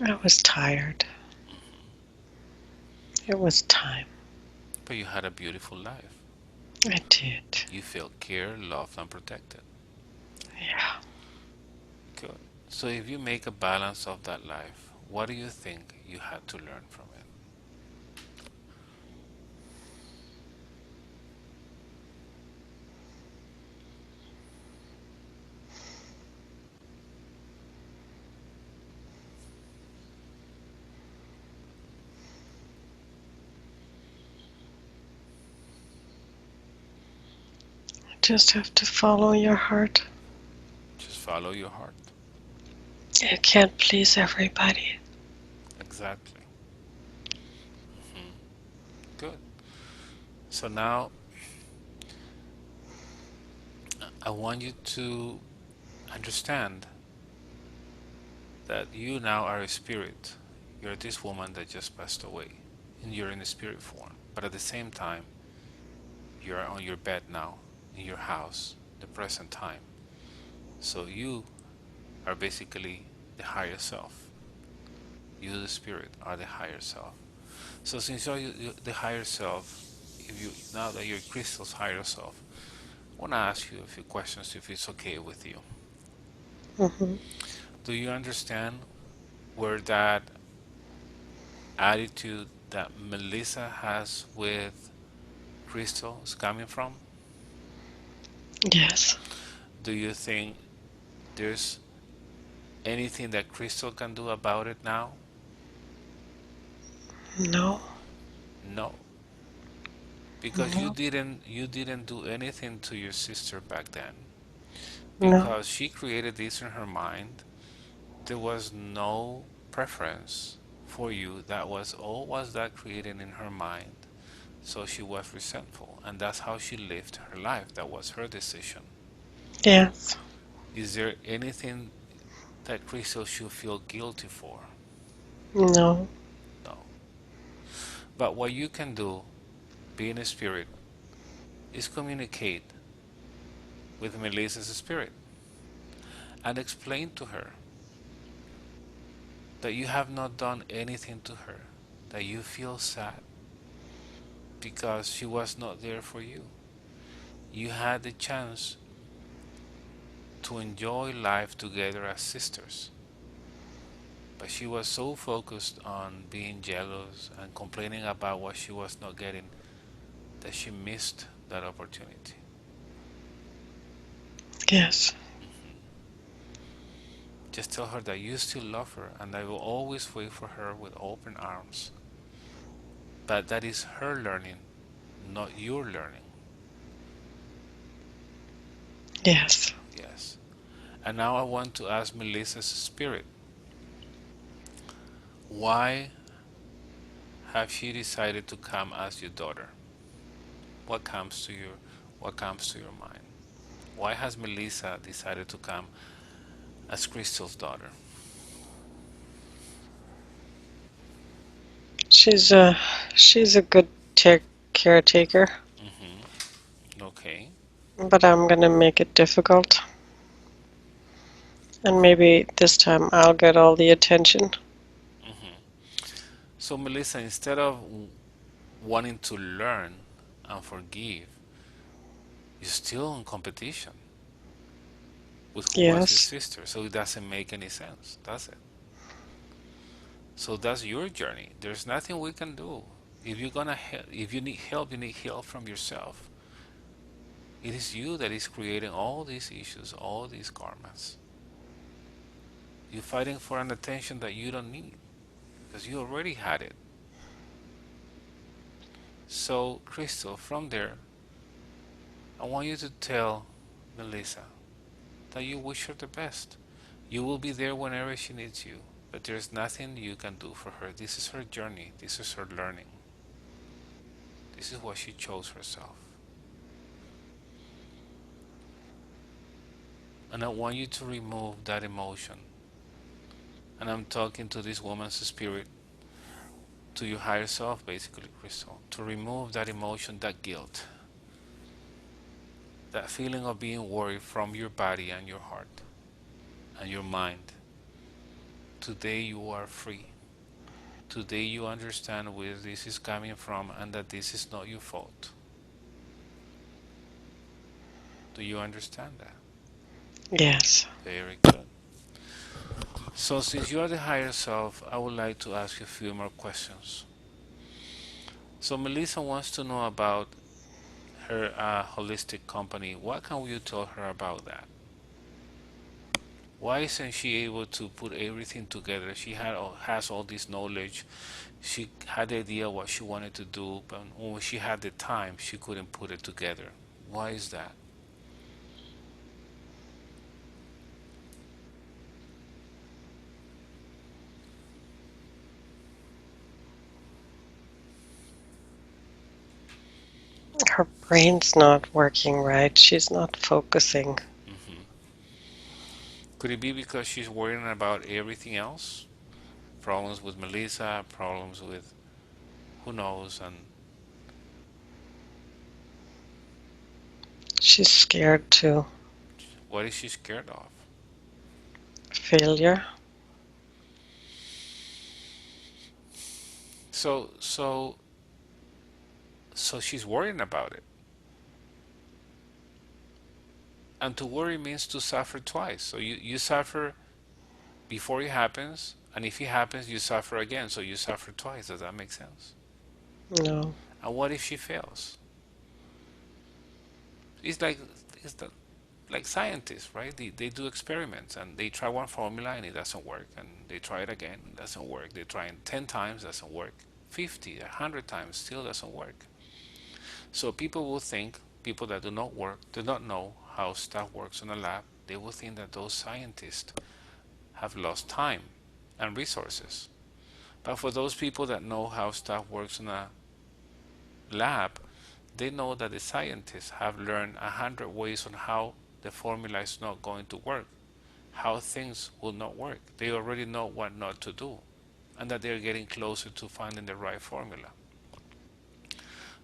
I was tired. hmm It was time. But you had a beautiful life. I did. You felt cared, loved, and protected. Yeah. Good. So if you make a balance of that life, what do you think you had to learn from it? You just have to follow your heart. Just follow your heart. You can't please everybody. Exactly. hmm Good. So now I want you to understand that you now are a spirit. You're this woman that just passed away, and you're in a spirit form. But at the same time, you're on your bed now, in your house, the present time. So you are basically the higher self. You, the spirit, are the higher self. So since you're the higher self, if you now that you're Crystal's higher self, I want to ask you a few questions if it's okay with you. Hmm. Do you understand where that attitude that Melissa has with Crystal is coming from? Yes. Do you think there's anything that Crystal can do about it now? No. No, because No. you didn't do anything to your sister back then. No. Because she created this in her mind. There was no preference for you. That was all was that created in her mind. So she was resentful, and that's how she lived her life. That was her decision. Yes. Is there anything that Crystal should feel guilty for? No. No. But what you can do, being a spirit, is communicate with Melissa's spirit and explain to her that you have not done anything to her, that you feel sad because she was not there for you. You had the chance to enjoy life together as sisters, but she was so focused on being jealous and complaining about what she was not getting that she missed that opportunity. Yes. Mhm. Just tell her that you still love her and I will always wait for her with open arms. But that is her learning, not your learning. Yes. Yes. And now I want to ask Melissa's spirit, why have she decided to come as your daughter? What comes to your mind? Why has Melissa decided to come as Crystal's daughter? She's a she's a good caretaker, Mm-hmm. Okay. but I'm gonna make it difficult. And maybe this time I'll get all the attention. Mm-hmm. So, Melissa, instead of wanting to learn and forgive, you're still in competition with who was your Yes. sister. So it doesn't make any sense, does it? So that's your journey. There's nothing we can do. If you're gonna help, if you need help from yourself. It is you that is creating all these issues, all these karmas. You're fighting for an attention that you don't need because you already had it. So, Crystal, from there, I want you to tell Melissa that you wish her the best. You will be there whenever she needs you, but there's nothing you can do for her. This is her journey, this is her learning, this is what she chose herself. And I want you to remove that emotion. And I'm talking to this woman's spirit, to your higher self, basically, Crystal, to remove that emotion, that guilt, that feeling of being worried from your body and your heart and your mind. Today you are free. Today you understand where this is coming from and that this is not your fault. Do you understand that? Yes. Very good. So, since you are the higher self, I would like to ask you a few more questions. So, Melissa wants to know about her holistic company. What can you tell her about that? Why isn't she able to put everything together? She has all this knowledge. She had the idea what she wanted to do, but when she had the time, she couldn't put it together. Why is that? Her brain's not working right. She's not focusing. Hmm. Could it be because she's worrying about everything else? Problems with Melissa, problems with who knows, and She's scared too. what is she scared of? Failure. So, so, so she's worrying about it. And to worry means to suffer twice. So you suffer before it happens, and if it happens, you suffer again. So you suffer twice. Does that make sense? No. And what if she fails? It's like it's the, like scientists, right? They do experiments and they try one formula and it doesn't work, and they try it again, it doesn't work. They try it 10 times, doesn't work. 50, 100 times, still doesn't work. So people will think, people that do not work, do not know how stuff works in a lab, they will think that those scientists have lost time and resources. But for those people that know how stuff works in a lab, they know that the scientists have learned 100 ways on how the formula is not going to work, how things will not work. They already know what not to do, and that they're getting closer to finding the right formula.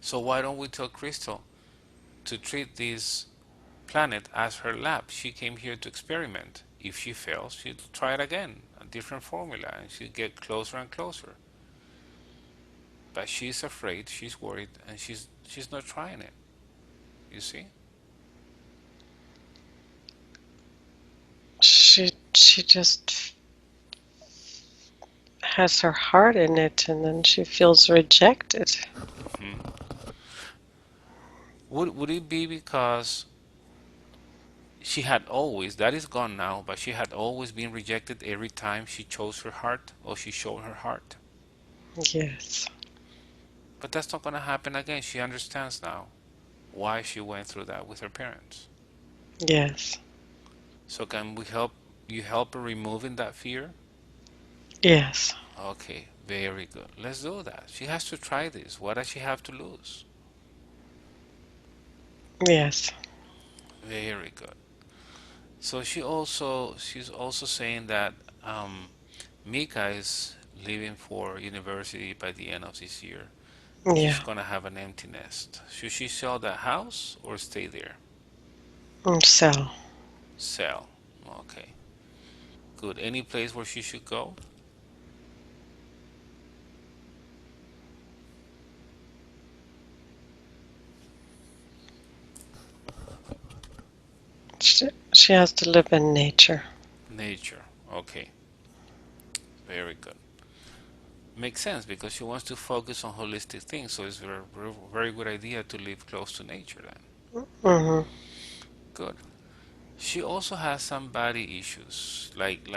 So why don't we tell Crystal to treat this planet as her lab? She came here to experiment. If she fails, she'll try it again, a different formula, and she'll get closer and closer. But she's afraid, she's worried, and she's not trying it. You see? She just has her heart in it and then she feels rejected. Hmm. Would it be because she had always, that is gone now, but she had always been rejected every time she chose her heart or she showed her heart? Yes. But that's not going to happen again. She understands now why she went through that with her parents. Yes. So can we help you help her removing that fear? Yes. Okay, very good. Let's do that. She has to try this. What does she have to lose? Yes. Very good. So she's also saying that Mika is leaving for university by the end of this year. She's Yeah. gonna have an empty nest. Should she sell the house or stay there? So Sell. Okay. Good. Any place where she should go? she has to live in nature. Nature. Okay. Very good. Makes sense because she wants to focus on holistic things, so it's a very good idea to live close to nature then. Hmm. Good. She also has some body issues, like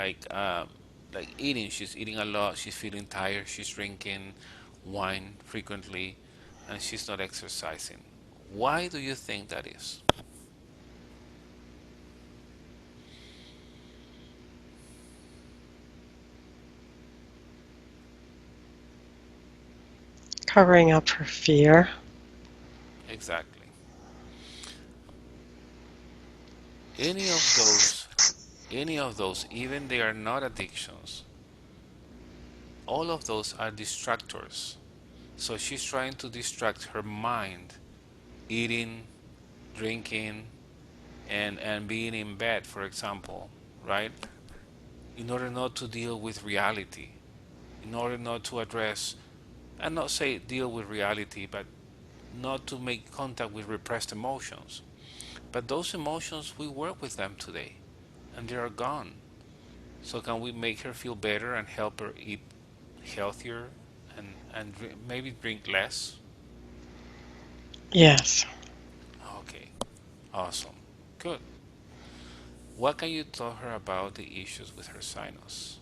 eating. She's eating a lot. She's feeling tired. She's drinking wine frequently, and she's not exercising. Why do you think that is? Covering up her fear. Exactly. Any of those, any of those, even they are not addictions, all of those are distractors. So she's trying to distract her mind, eating, drinking, and being in bed, for example, right? In order not to deal with reality, in order not to address, and not say deal with reality, but not to make contact with repressed emotions. But those emotions, we work with them today, and they are gone. So can we make her feel better and help her eat healthier and maybe drink less? Yes. Okay, awesome, good. What can you tell her about the issues with her sinus?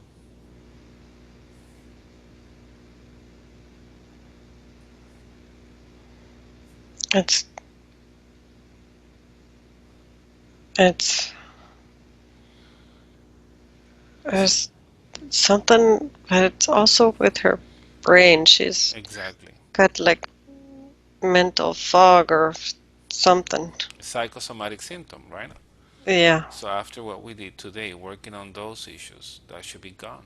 It's it's Is there's something, but it's also with her brain. She's exactly got like mental fog or something. psychosomatic symptom, right? Yeah. So after what we did today, working on those issues, that should be gone.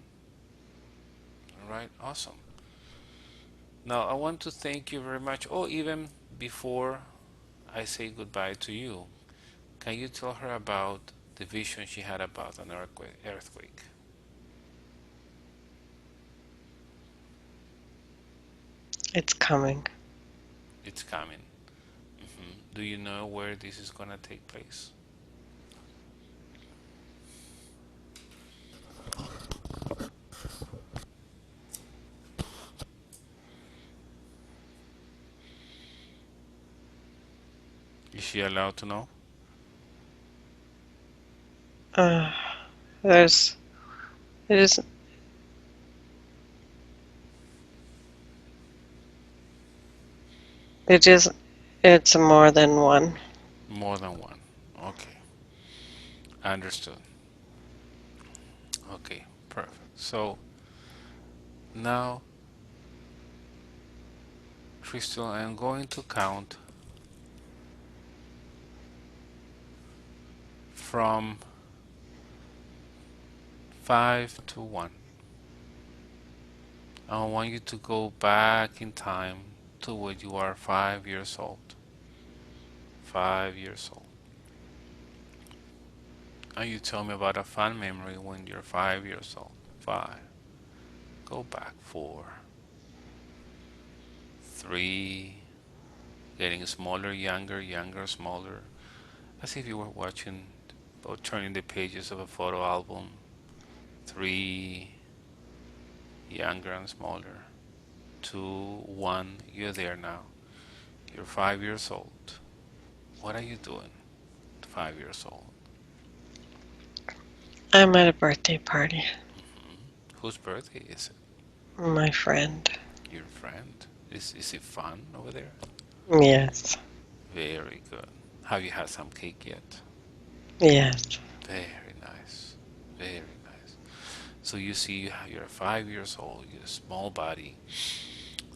All right, awesome. Now I want to thank you very much. Oh, even before I say goodbye to you, can you tell her about the vision she had about an earthquake? Earthquake. It's coming. It's coming. Do you know where this is gonna take place? Is she allowed to know? Uh, there's it is it is it's more than one. More than one. Okay, understood. Okay, perfect. So now, Crystal, I'm going to count from 5 to 1. I want you to go back in time to when you are 5 years old. 5 years old. And you tell me about a fun memory when you're 5 years old. Five. Go back. 4. 3. Getting smaller, younger, younger, smaller. As if you were watching or turning the pages of a photo album. 3. Younger and smaller. 2. 1. You're there now. You're 5 years old. What are you doing? 5 years old. I'm at a birthday party. Whose birthday is it? My friend. Your friend. Is it fun over there? Yes. Very good. Have you had some cake yet? Yes. Very nice. Very nice. So you see, you're 5 years old, you're a small body.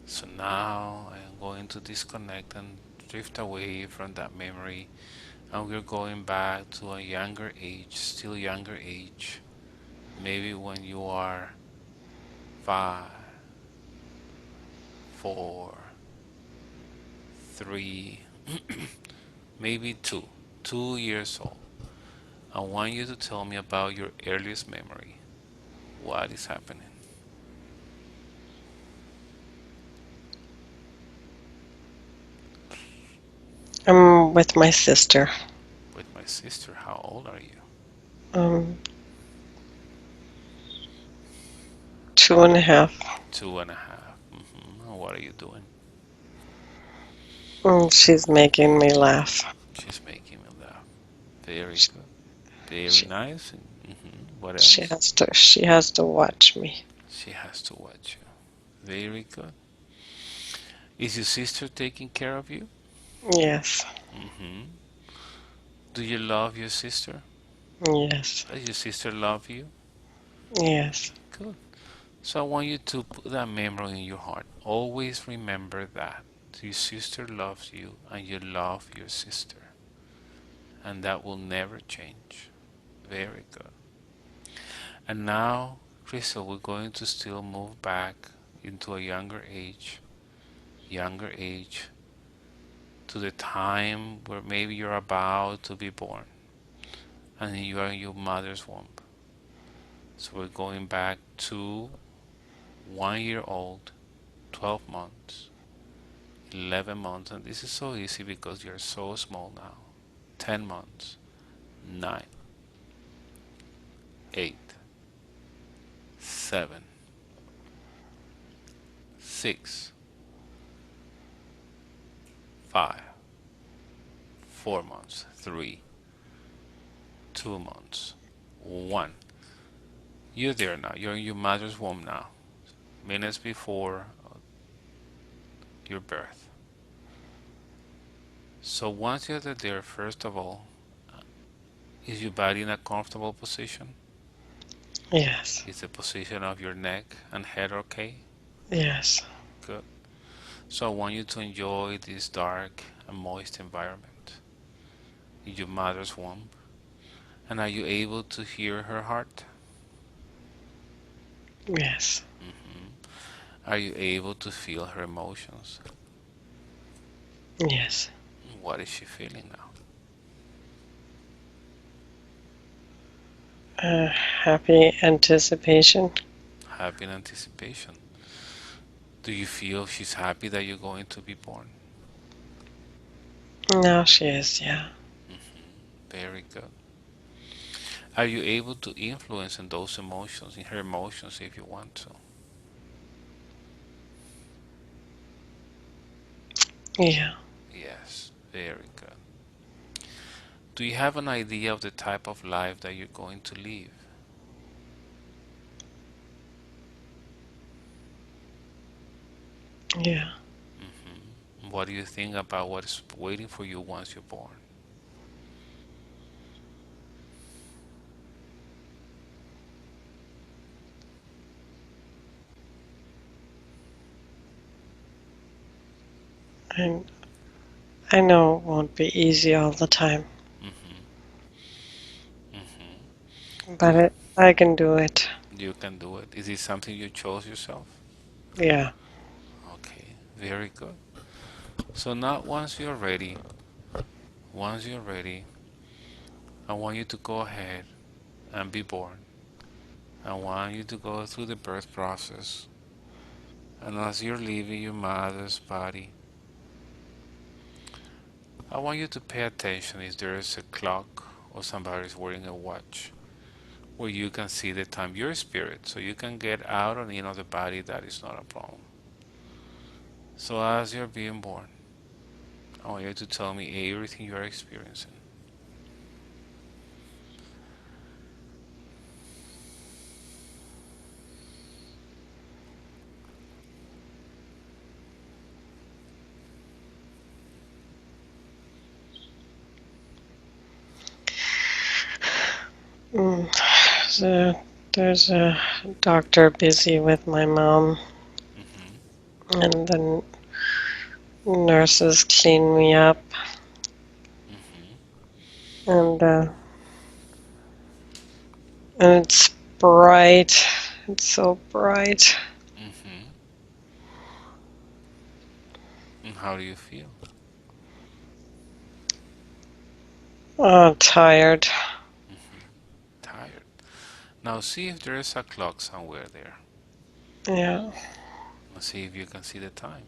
So now I am going to disconnect and drift away from that memory, and we're going back to a younger age, still younger age. Maybe when you are 5, 4, 3, maybe 2. 2 years old. I want you to tell me about your earliest memory. What is happening? I'm with my sister. With my sister. How old are you? Um, 2.5. 2.5. What are you doing? She's making me laugh. She's making me laugh. Very She, good. Very she nice. What she else? has to watch me. She has to watch you. Very good. Is your sister taking care of you? Yes. hmm Do you love your sister? Yes. Does your sister love you? Yes. Good. So I want you to put that memory in your heart. Always remember that your sister loves you and you love your sister. And that will never change. Very good. And now, Crystal, we're going to still move back into a younger age, to the time where maybe you're about to be born and you are in your mother's womb. So we're going back to 1 year old, 12 months, 11 months, and this is so easy because you're so small now. 10 months, 9, 8, 7, 6, 5, 4 months, 3, 2 months, 1. You're there now. You're in your mother's womb now, minutes before your birth. So once you're there, first of all, is your body in a comfortable position? Yes. Is the position of your neck and head okay? Yes. Good. So I want you to enjoy this dark and moist environment in your mother's womb. And are you able to hear her heart? Yes. hmm Are you able to feel her emotions? Yes. What is she feeling now? Happy anticipation. Happy in anticipation. Do you feel she's happy that you're going to be born? Now she is, yeah. Very good. Are you able to influence in those emotions, in her emotions, if you want to? Yeah. Yes, very good. Do you have an idea of the type of life that you're going to live? Yeah. What do you think about what is waiting for you once you're born? And I know it won't be easy all the time, hmm hmm but I can do it. You can do it. Is it something you chose yourself? Yeah. Okay, very good. So now once you're ready, I want you to go ahead and be born. I want you to go through the birth process. And as you're leaving your mother's body, I want you to pay attention if there is a clock or somebody's wearing a watch where you can see the time, your spirit, so you can get out and in of the body. That is not a problem. So as you're being born, I want you to tell me everything you are experiencing. Mm. So there's a doctor busy with my mom, Mm-hmm. and the nurses clean me up, Mm-hmm. and and it's bright. It's so bright. How do you feel? Oh, tired. Tired. Now see if there is a clock somewhere there. Yeah, See if you can see the time.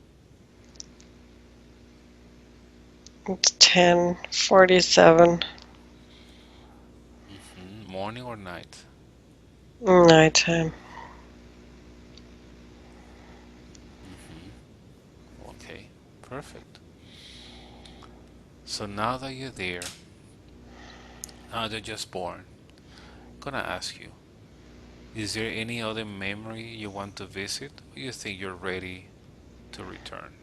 it's 10:47. Morning or night? Nighttime. Okay, perfect. So now that you're there, now they're just born, gonna ask you, is there any other memory you want to visit, or you think you're ready to return?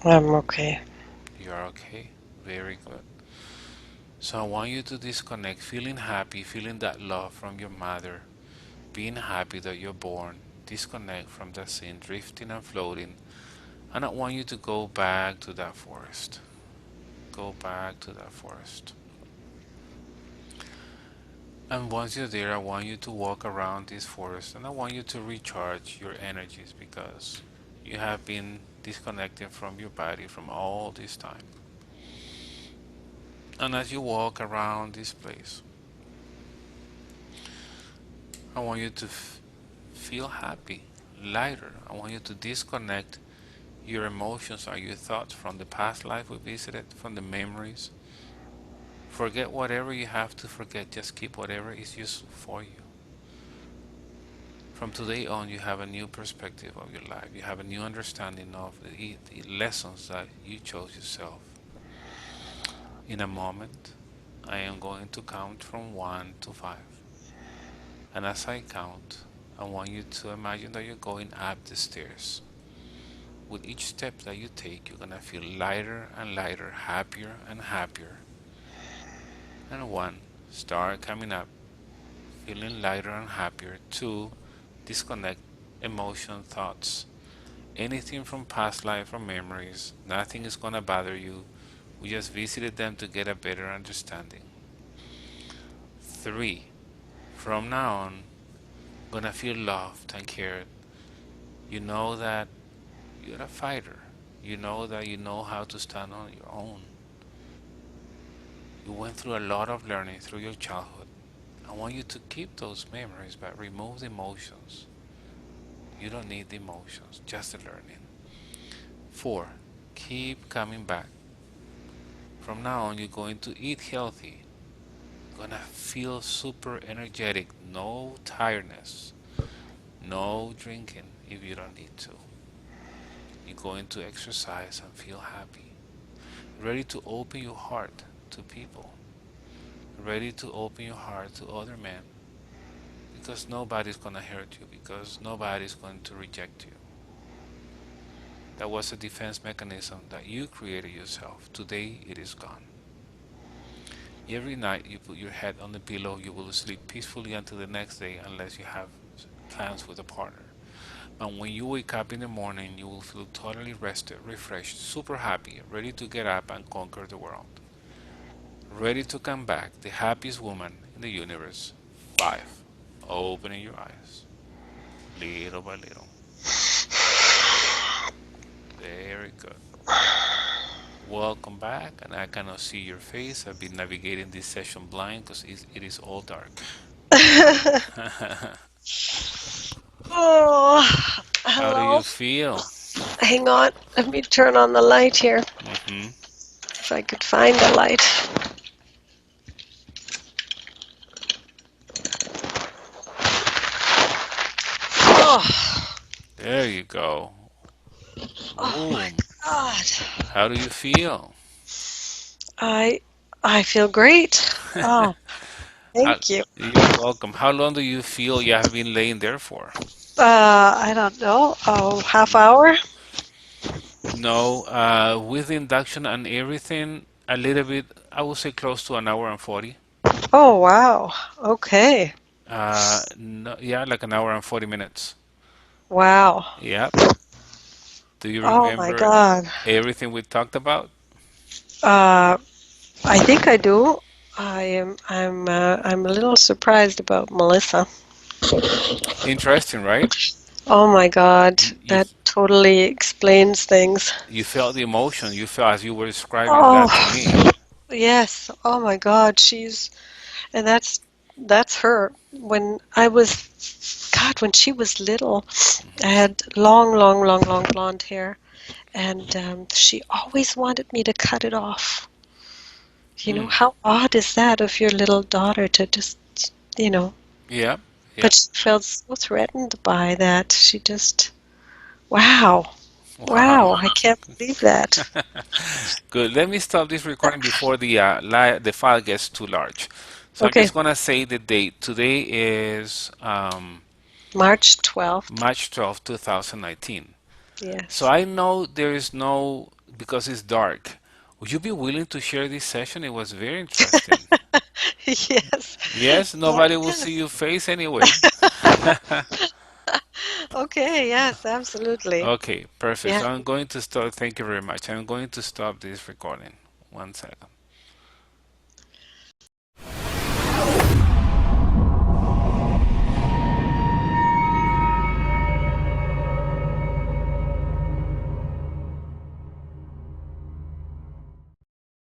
I'm okay. You're okay? Very good. So I want you to disconnect, feeling happy, feeling that love from your mother, being happy that you're born. Disconnect from that scene, drifting and floating. And I want you to go back to that forest. Go back to that forest. And once you're there, I want you to walk around this forest and I want you to recharge your energies because you have been disconnected from your body from all this time. And as you walk around this place, I want you to feel happy, lighter. I want you to disconnect your emotions or your thoughts from the past life we visited, from the memories. Forget whatever you have to forget, just keep whatever is useful for you. From today on, you have a new perspective of your life. You have a new understanding of the lessons that you chose yourself. In a moment, I am going to count from 1 to 5. And as I count, I want you to imagine that you're going up the stairs. With each step that you take, you're going to feel lighter and lighter, happier and happier. And 1, start coming up, feeling lighter and happier. 2, disconnect emotion, thoughts, anything from past life or memories. Nothing is going to bother you. We just visited them to get a better understanding. 3, from now on, gonna feel loved and cared. You know that you're a fighter. You know that you know how to stand on your own. You went through a lot of learning through your childhood. I want you to keep those memories, but remove the emotions. You don't need the emotions, just the learning. 4, keep coming back. From now on, you're going to eat healthy. Gonna feel super energetic, no tiredness, no drinking if you don't need to. You're going to exercise and feel happy, ready to open your heart to people, ready to open your heart to other men, because nobody's gonna hurt you, because nobody's going to reject you. That was a defense mechanism that you created yourself. Today it is gone. Every night you put your head on the pillow, you will sleep peacefully until the next day unless you have plans with a partner. And when you wake up in the morning, you will feel totally rested, refreshed, super happy, ready to get up and conquer the world. Ready to come back, the happiest woman in the universe. 5. Opening your eyes, little by little. Very good. Welcome back, and I cannot see your face. I've been navigating this session blind because it is all dark. Oh, How do hello. you feel? Hang on. Let me turn on the light here. Mm-hmm. If I could find the light. Oh, There you go. oh my Boom. God. How do you feel? I I feel great. Oh, How, thank you. you're welcome. How long do you feel you have been laying there for? I don't know. Oh, half Mm. hour? No, with induction and everything, a little bit, I would say close to an hour and 40. Oh, wow. Okay. No, yeah, like an hour and 40 minutes. Wow. Yep. Do you Oh my remember God. everything we talked about? Uh, I think I do. I'm a little surprised about Melissa. Interesting, right? Oh my God, You, you that totally explains things. you felt the emotion. You felt as you were describing that to Oh, me. yes. Oh my God, and that's her. When I was, God, when she was little, I had long, long, long, long blonde hair, and she always wanted me to cut it off. Mm. How odd is that of your little daughter to just, you know, Yeah, yeah. but she felt so threatened by that. She just, wow, Wow. wow, I can't believe that. Good. Let me stop this recording before the file gets too large. So I'm Okay, just gonna say the date. Today is March 12th. March 12th, 2019. So Yes. I know there is no, because it's dark. Would you be willing to share this session? It was very interesting. Yes. Yes, nobody will see Yes. your face anyway. Okay, yes, absolutely. Okay, perfect. Yeah. So I'm going to start. Thank you very much. I'm going to stop this recording. 1 second.